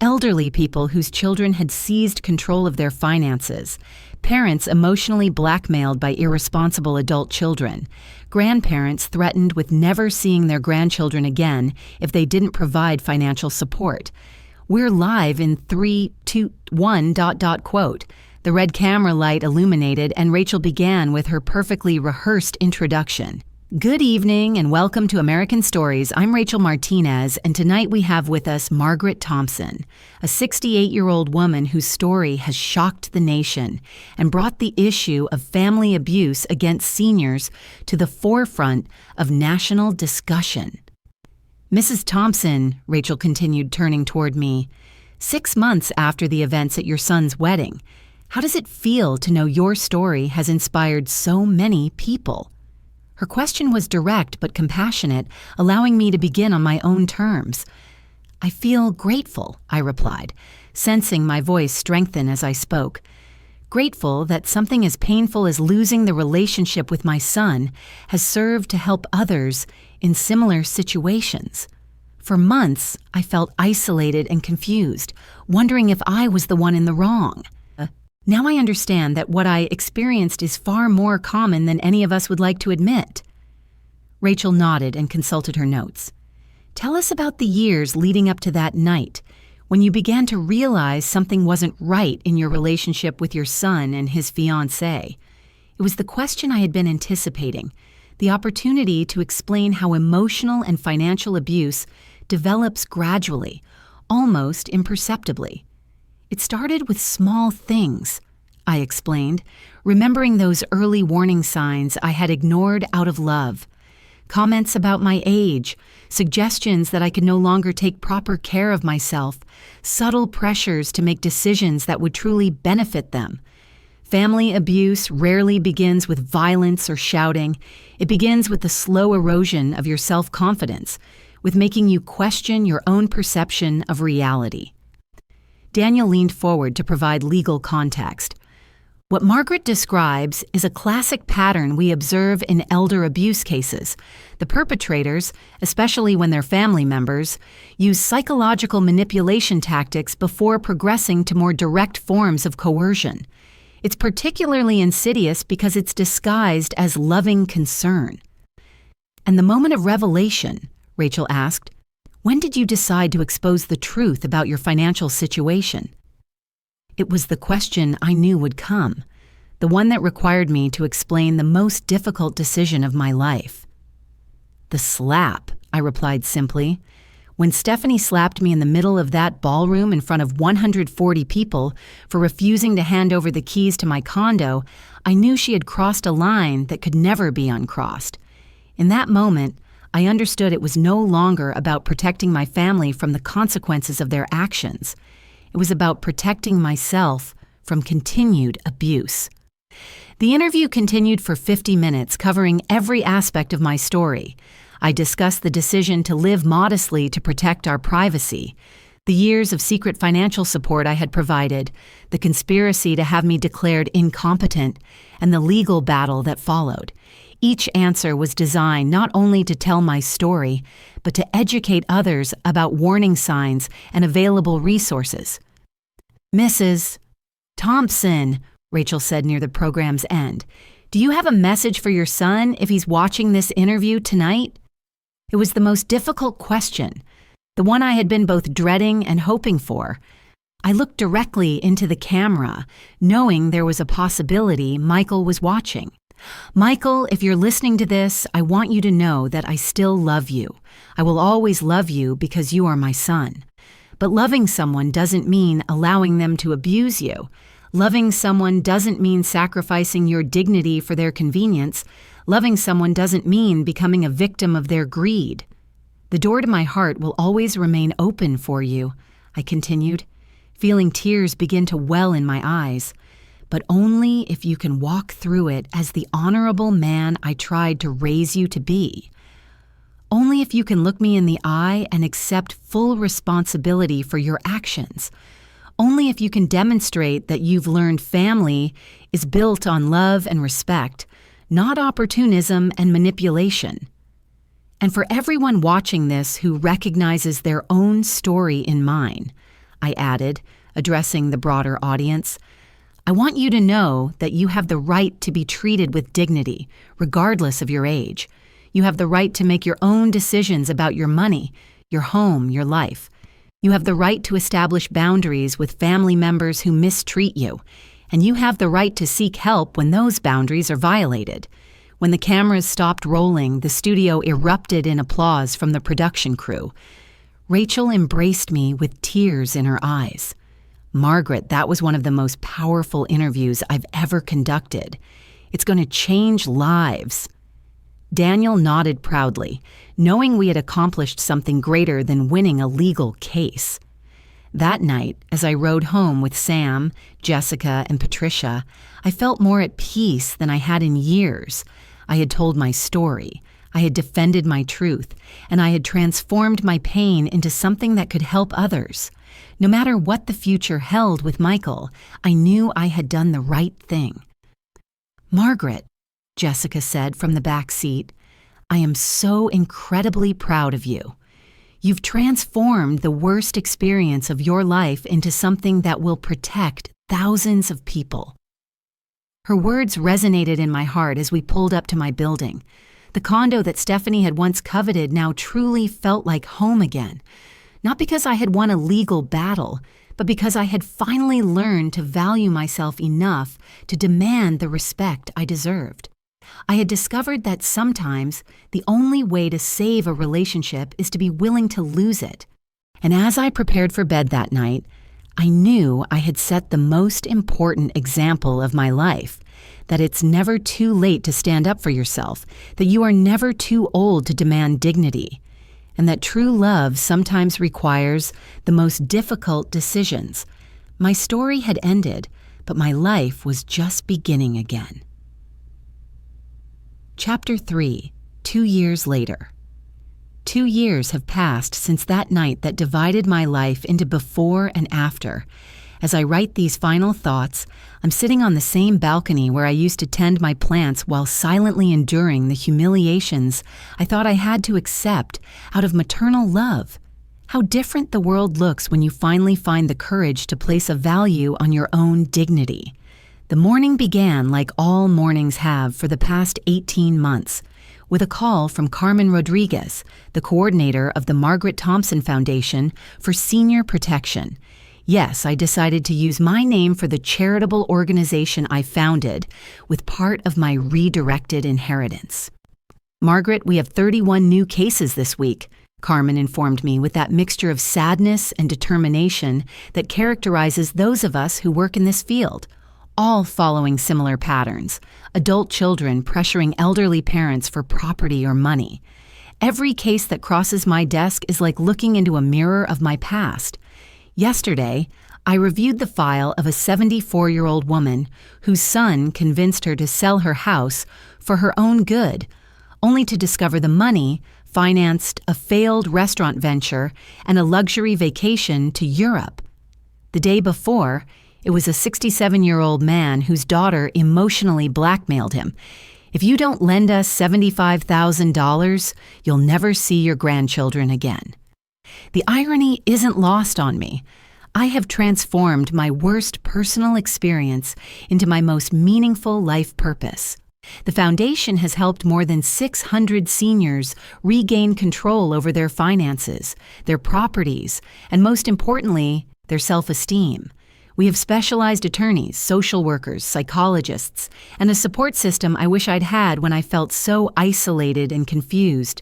Elderly people whose children had seized control of their finances, parents emotionally blackmailed by irresponsible adult children, grandparents threatened with never seeing their grandchildren again if they didn't provide financial support. We're live in 3, 2, 1, ... quote. The red camera light illuminated and Rachel began with her perfectly rehearsed introduction. Good evening and welcome to American Stories. I'm Rachel Martinez, and tonight we have with us Margaret Thompson, a 68-year-old woman whose story has shocked the nation and brought the issue of family abuse against seniors to the forefront of national discussion. Mrs. Thompson, Rachel continued, turning toward me, 6 months after the events at your son's wedding, how does it feel to know your story has inspired so many people? Her question was direct but compassionate, allowing me to begin on my own terms. I feel grateful, I replied, sensing my voice strengthen as I spoke. Grateful that something as painful as losing the relationship with my son has served to help others in similar situations. For months, I felt isolated and confused, wondering if I was the one in the wrong. Now I understand that what I experienced is far more common than any of us would like to admit. Rachel nodded and consulted her notes. Tell us about the years leading up to that night, when you began to realize something wasn't right in your relationship with your son and his fiancée. It was the question I had been anticipating, the opportunity to explain how emotional and financial abuse develops gradually, almost imperceptibly. It started with small things, I explained, remembering those early warning signs I had ignored out of love. Comments about my age, suggestions that I could no longer take proper care of myself, subtle pressures to make decisions that would truly benefit them. Family abuse rarely begins with violence or shouting. It begins with the slow erosion of your self-confidence, with making you question your own perception of reality. Daniel leaned forward to provide legal context. What Margaret describes is a classic pattern we observe in elder abuse cases. The perpetrators, especially when they're family members, use psychological manipulation tactics before progressing to more direct forms of coercion. It's particularly insidious because it's disguised as loving concern. And the moment of revelation, Rachel asked, when did you decide to expose the truth about your financial situation? It was the question I knew would come, the one that required me to explain the most difficult decision of my life. The slap, I replied simply. When Stephanie slapped me in the middle of that ballroom in front of 140 people for refusing to hand over the keys to my condo, I knew she had crossed a line that could never be uncrossed. In that moment, I understood it was no longer about protecting my family from the consequences of their actions. It was about protecting myself from continued abuse. The interview continued for 50 minutes, covering every aspect of my story. I discussed the decision to live modestly to protect our privacy, the years of secret financial support I had provided, the conspiracy to have me declared incompetent, and the legal battle that followed. Each answer was designed not only to tell my story, but to educate others about warning signs and available resources. "Mrs. Thompson," Rachel said near the program's end, "do you have a message for your son if he's watching this interview tonight?" It was the most difficult question, the one I had been both dreading and hoping for. I looked directly into the camera, knowing there was a possibility Michael was watching. "Michael, if you're listening to this, I want you to know that I still love you. I will always love you because you are my son. But loving someone doesn't mean allowing them to abuse you. Loving someone doesn't mean sacrificing your dignity for their convenience. Loving someone doesn't mean becoming a victim of their greed. The door to my heart will always remain open for you," I continued, feeling tears begin to well in my eyes. "But only if you can walk through it as the honorable man I tried to raise you to be. Only if you can look me in the eye and accept full responsibility for your actions. Only if you can demonstrate that you've learned family is built on love and respect, not opportunism and manipulation. And for everyone watching this who recognizes their own story in mine," I added, addressing the broader audience, "I want you to know that you have the right to be treated with dignity, regardless of your age. You have the right to make your own decisions about your money, your home, your life. You have the right to establish boundaries with family members who mistreat you, and you have the right to seek help when those boundaries are violated." When the cameras stopped rolling, the studio erupted in applause from the production crew. Rachel embraced me with tears in her eyes. "Margaret, that was one of the most powerful interviews I've ever conducted. It's going to change lives." Daniel nodded proudly, knowing we had accomplished something greater than winning a legal case. That night, as I rode home with Sam, Jessica, and Patricia, I felt more at peace than I had in years. I had told my story, I had defended my truth, and I had transformed my pain into something that could help others. No matter what the future held with Michael, I knew I had done the right thing. "Margaret," Jessica said from the back seat, "I am so incredibly proud of you. You've transformed the worst experience of your life into something that will protect thousands of people." Her words resonated in my heart as we pulled up to my building. The condo that Stephanie had once coveted now truly felt like home again. Not because I had won a legal battle, but because I had finally learned to value myself enough to demand the respect I deserved. I had discovered that sometimes the only way to save a relationship is to be willing to lose it. And as I prepared for bed that night, I knew I had set the most important example of my life, that it's never too late to stand up for yourself, that you are never too old to demand dignity, and that true love sometimes requires the most difficult decisions. My story had ended, but my life was just beginning again. Chapter 3, 2 years later. 2 years have passed since that night that divided my life into before and after. As I write these final thoughts, I'm sitting on the same balcony where I used to tend my plants while silently enduring the humiliations I thought I had to accept out of maternal love. How different the world looks when you finally find the courage to place a value on your own dignity. The morning began like all mornings have for the past 18 months, with a call from Carmen Rodriguez, the coordinator of the Margaret Thompson Foundation for Senior Protection. Yes, I decided to use my name for the charitable organization I founded with part of my redirected inheritance. "Margaret, we have 31 new cases this week," Carmen informed me with that mixture of sadness and determination that characterizes those of us who work in this field. all following similar patterns. Adult children pressuring elderly parents for property or money. Every case that crosses my desk is like looking into a mirror of my past. Yesterday, I reviewed the file of a 74-year-old woman whose son convinced her to sell her house for her own good, only to discover the money financed a failed restaurant venture and a luxury vacation to Europe. The day before, it was a 67-year-old man whose daughter emotionally blackmailed him. If you don't lend us $75,000, you'll never see your grandchildren again. The irony isn't lost on me. I have transformed my worst personal experience into my most meaningful life purpose. The foundation has helped more than 600 seniors regain control over their finances, their properties, and most importantly, their self-esteem. We have specialized attorneys, social workers, psychologists, and a support system I wish I'd had when I felt so isolated and confused.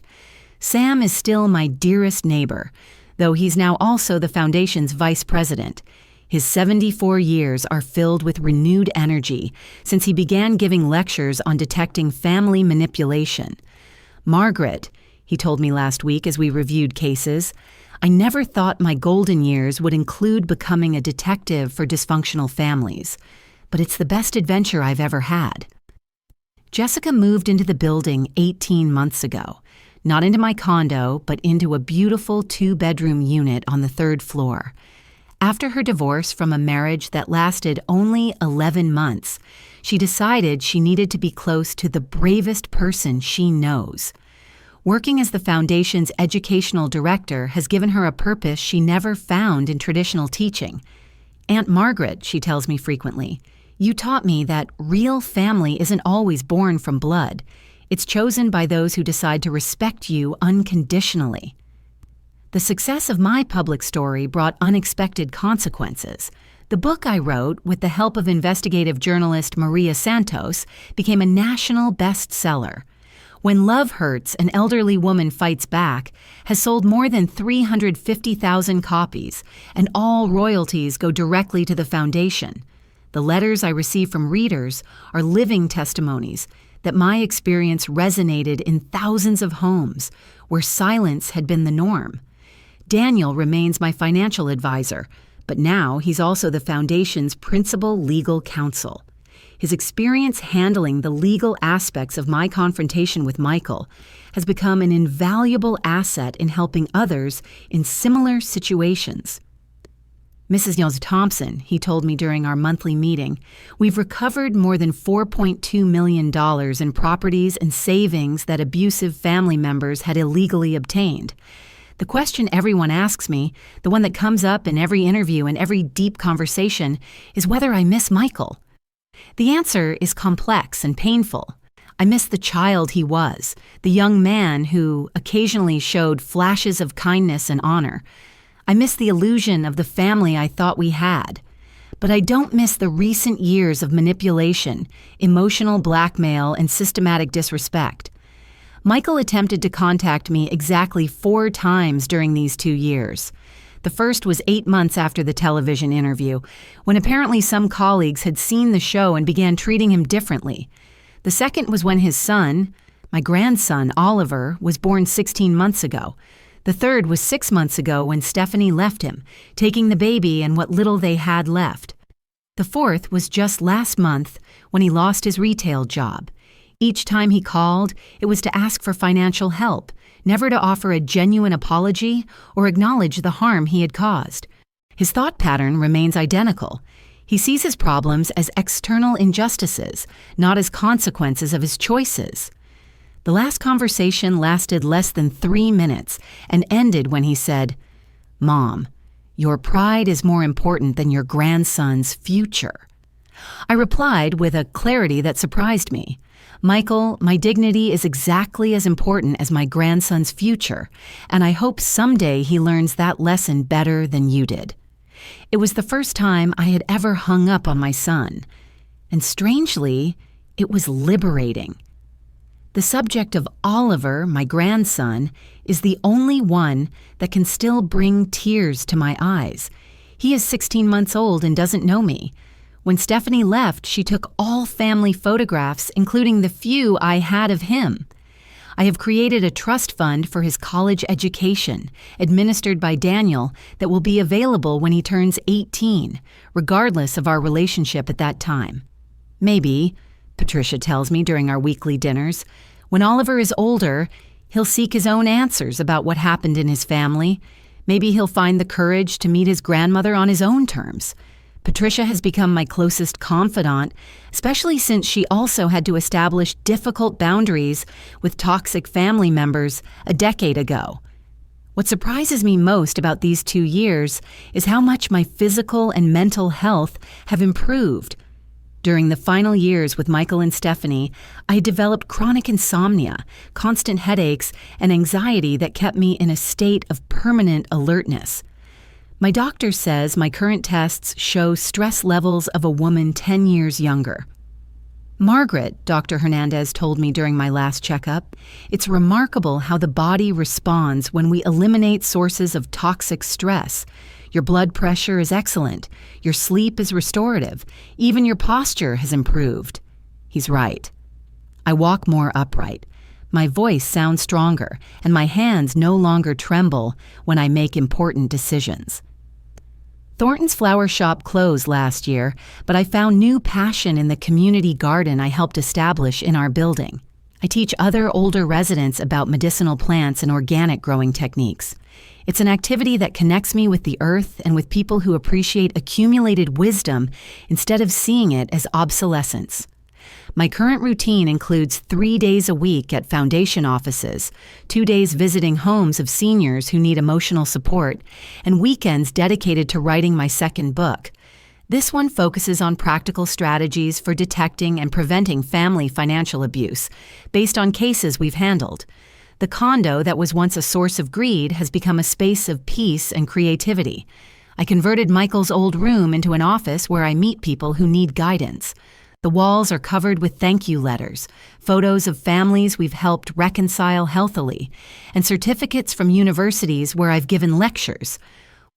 Sam is still my dearest neighbor, though he's now also the foundation's vice president. His 74 years are filled with renewed energy since he began giving lectures on detecting family manipulation. Margaret, he told me last week as we reviewed cases, I never thought my golden years would include becoming a detective for dysfunctional families, but it's the best adventure I've ever had. Jessica moved into the building 18 months ago, not into my condo, but into a beautiful 2-bedroom unit on the 3rd floor. After her divorce from a marriage that lasted only 11 months, she decided she needed to be close to the bravest person she knows. Working as the foundation's educational director has given her a purpose she never found in traditional teaching. Aunt Margaret, she tells me frequently, you taught me that real family isn't always born from blood. It's chosen by those who decide to respect you unconditionally. The success of my public story brought unexpected consequences. The book I wrote, with the help of investigative journalist Maria Santos, became a national bestseller. When Love Hurts, An Elderly Woman Fights Back, has sold more than 350,000 copies, and all royalties go directly to the foundation. The letters I receive from readers are living testimonies that my experience resonated in thousands of homes where silence had been the norm. Daniel remains my financial advisor, but now he's also the foundation's principal legal counsel. His experience handling the legal aspects of my confrontation with Michael has become an invaluable asset in helping others in similar situations. Mrs. Yost-Thompson, he told me during our monthly meeting, we've recovered more than $4.2 million in properties and savings that abusive family members had illegally obtained. The question everyone asks me, the one that comes up in every interview and every deep conversation, is whether I miss Michael. The answer is complex and painful. I miss the child he was, the young man who occasionally showed flashes of kindness and honor. I miss the illusion of the family I thought we had. But I don't miss the recent years of manipulation, emotional blackmail, and systematic disrespect. Michael attempted to contact me exactly 4 times during these 2 years. The first was 8 months after the television interview, when apparently some colleagues had seen the show and began treating him differently. The second was when his son, my grandson, Oliver, was born 16 months ago. The third was 6 months ago when Stephanie left him, taking the baby and what little they had left. The fourth was just last month when he lost his retail job. Each time he called, it was to ask for financial help, never to offer a genuine apology or acknowledge the harm he had caused. His thought pattern remains identical. He sees his problems as external injustices, not as consequences of his choices. The last conversation lasted less than 3 minutes and ended when he said, "Mom, your pride is more important than your grandson's future." I replied with a clarity that surprised me. Michael, my dignity is exactly as important as my grandson's future, and I hope someday he learns that lesson better than you did. It was the first time I had ever hung up on my son, and strangely, it was liberating. The subject of Oliver, my grandson, is the only one that can still bring tears to my eyes. He is 16 months old and doesn't know me. When Stephanie left, she took all family photographs, including the few I had of him. I have created a trust fund for his college education, administered by Daniel, that will be available when he turns 18, regardless of our relationship at that time. Maybe, Patricia tells me during our weekly dinners, when Oliver is older, he'll seek his own answers about what happened in his family. Maybe he'll find the courage to meet his grandmother on his own terms. Patricia has become my closest confidant, especially since she also had to establish difficult boundaries with toxic family members a decade ago. What surprises me most about these 2 years is how much my physical and mental health have improved. During the final years with Michael and Stephanie, I developed chronic insomnia, constant headaches, and anxiety that kept me in a state of permanent alertness. My doctor says my current tests show stress levels of a woman 10 years younger. Margaret, Dr. Hernandez told me during my last checkup, it's remarkable how the body responds when we eliminate sources of toxic stress. Your blood pressure is excellent, your sleep is restorative, even your posture has improved. He's right. I walk more upright. My voice sounds stronger, and my hands no longer tremble when I make important decisions. Thornton's flower shop closed last year, but I found new passion in the community garden I helped establish in our building. I teach other older residents about medicinal plants and organic growing techniques. It's an activity that connects me with the earth and with people who appreciate accumulated wisdom instead of seeing it as obsolescence. My current routine includes 3 days a week at foundation offices, 2 days visiting homes of seniors who need emotional support, and weekends dedicated to writing my second book. This one focuses on practical strategies for detecting and preventing family financial abuse, based on cases we've handled. The condo that was once a source of greed has become a space of peace and creativity. I converted Michael's old room into an office where I meet people who need guidance. The walls are covered with thank you letters, photos of families we've helped reconcile healthily, and certificates from universities where I've given lectures.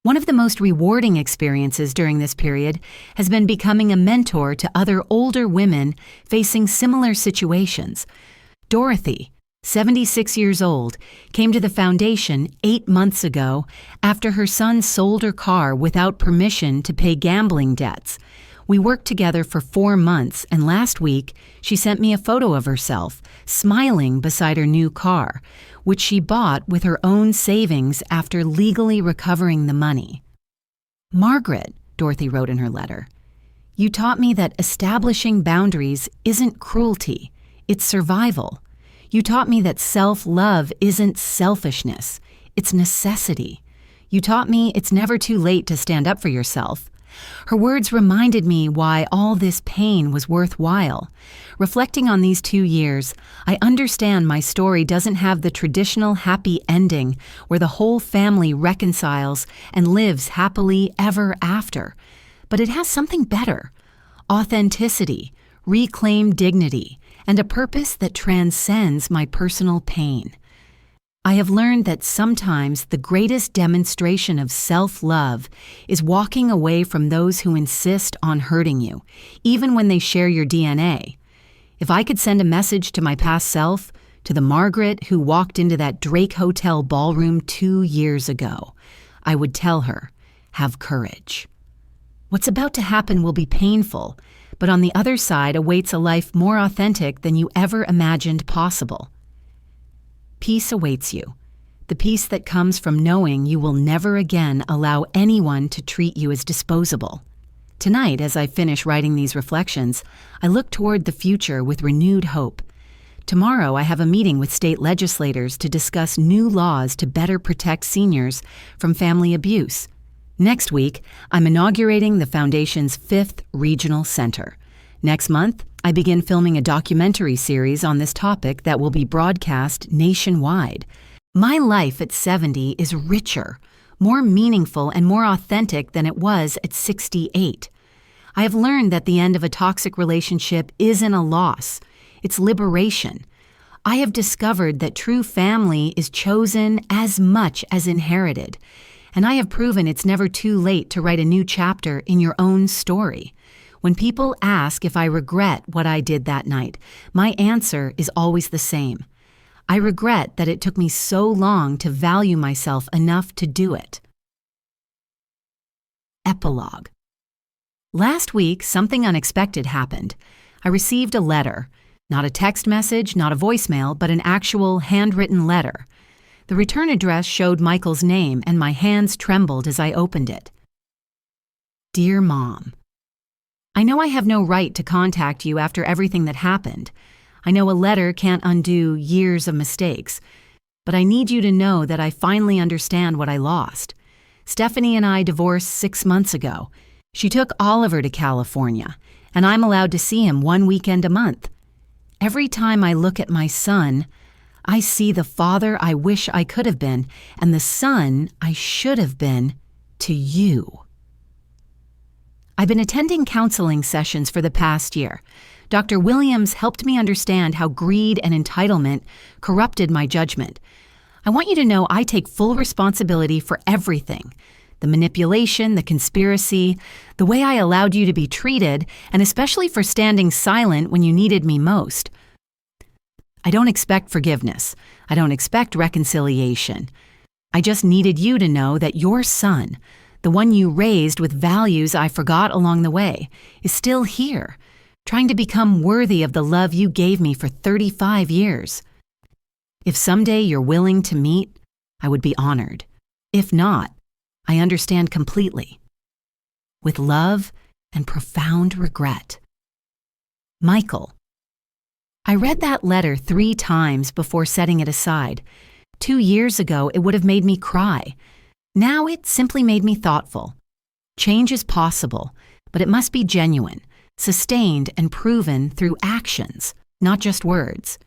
One of the most rewarding experiences during this period has been becoming a mentor to other older women facing similar situations. Dorothy, 76 years old, came to the foundation 8 months ago after her son sold her car without permission to pay gambling debts. We worked together for 4 months, and last week she sent me a photo of herself, smiling beside her new car, which she bought with her own savings after legally recovering the money. Margaret, Dorothy wrote in her letter, you taught me that establishing boundaries isn't cruelty, it's survival. You taught me that self-love isn't selfishness, it's necessity. You taught me it's never too late to stand up for yourself. Her words reminded me why all this pain was worthwhile. Reflecting on these 2 years, I understand my story doesn't have the traditional happy ending where the whole family reconciles and lives happily ever after. But it has something better: authenticity, reclaimed dignity, and a purpose that transcends my personal pain. I have learned that sometimes the greatest demonstration of self-love is walking away from those who insist on hurting you, even when they share your DNA. If I could send a message to my past self, to the Margaret who walked into that Drake Hotel ballroom 2 years ago, I would tell her, have courage. What's about to happen will be painful, but on the other side awaits a life more authentic than you ever imagined possible. Peace awaits you, the peace that comes from knowing you will never again allow anyone to treat you as disposable. Tonight, as I finish writing these reflections, I look toward the future with renewed hope. Tomorrow, I have a meeting with state legislators to discuss new laws to better protect seniors from family abuse. Next week, I'm inaugurating the Foundation's 5th Regional Center. Next month, I begin filming a documentary series on this topic that will be broadcast nationwide. My life at 70 is richer, more meaningful, and more authentic than it was at 68. I have learned that the end of a toxic relationship isn't a loss, it's liberation. I have discovered that true family is chosen as much as inherited, and I have proven it's never too late to write a new chapter in your own story. When people ask if I regret what I did that night, my answer is always the same. I regret that it took me so long to value myself enough to do it. Epilogue. Last week, something unexpected happened. I received a letter. Not a text message, not a voicemail, but an actual handwritten letter. The return address showed Michael's name, and my hands trembled as I opened it. Dear Mom, I know I have no right to contact you after everything that happened. I know a letter can't undo years of mistakes, but I need you to know that I finally understand what I lost. Stephanie and I divorced 6 months ago. She took Oliver to California, and I'm allowed to see him 1 weekend a month. Every time I look at my son, I see the father I wish I could have been and the son I should have been to you. I've been attending counseling sessions for the past year. Dr. Williams helped me understand how greed and entitlement corrupted my judgment. I want you to know I take full responsibility for everything. The manipulation, the conspiracy, the way I allowed you to be treated, and especially for standing silent when you needed me most. I don't expect forgiveness. I don't expect reconciliation. I just needed you to know that your son, the one you raised with values I forgot along the way, is still here, trying to become worthy of the love you gave me for 35 years. If someday you're willing to meet, I would be honored. If not, I understand completely. With love and profound regret. Michael. I read that letter 3 times before setting it aside. 2 years ago, it would have made me cry. Now it simply made me thoughtful. Change is possible, but it must be genuine, sustained and proven through actions, not just words.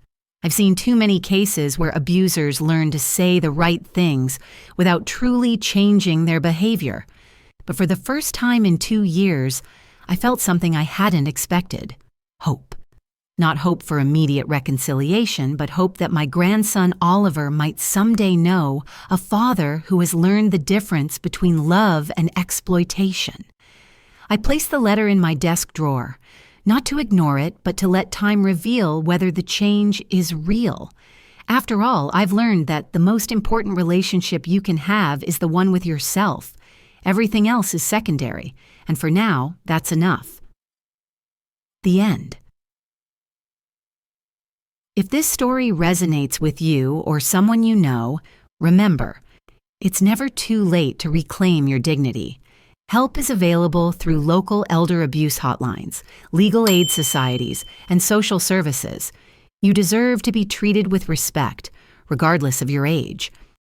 I've seen too many cases where abusers learn to say the right things without truly changing their behavior. But for the first time in 2 years, I felt something I hadn't expected. Hope. Not hope for immediate reconciliation, but hope that my grandson Oliver might someday know a father who has learned the difference between love and exploitation. I placed the letter in my desk drawer, not to ignore it, but to let time reveal whether the change is real. After all, I've learned that the most important relationship you can have is the one with yourself. Everything else is secondary, and for now, that's enough. The end. If this story resonates with you or someone you know, remember, it's never too late to reclaim your dignity. Help is available through local elder abuse hotlines, legal aid societies, and social services. You deserve to be treated with respect, regardless of your age.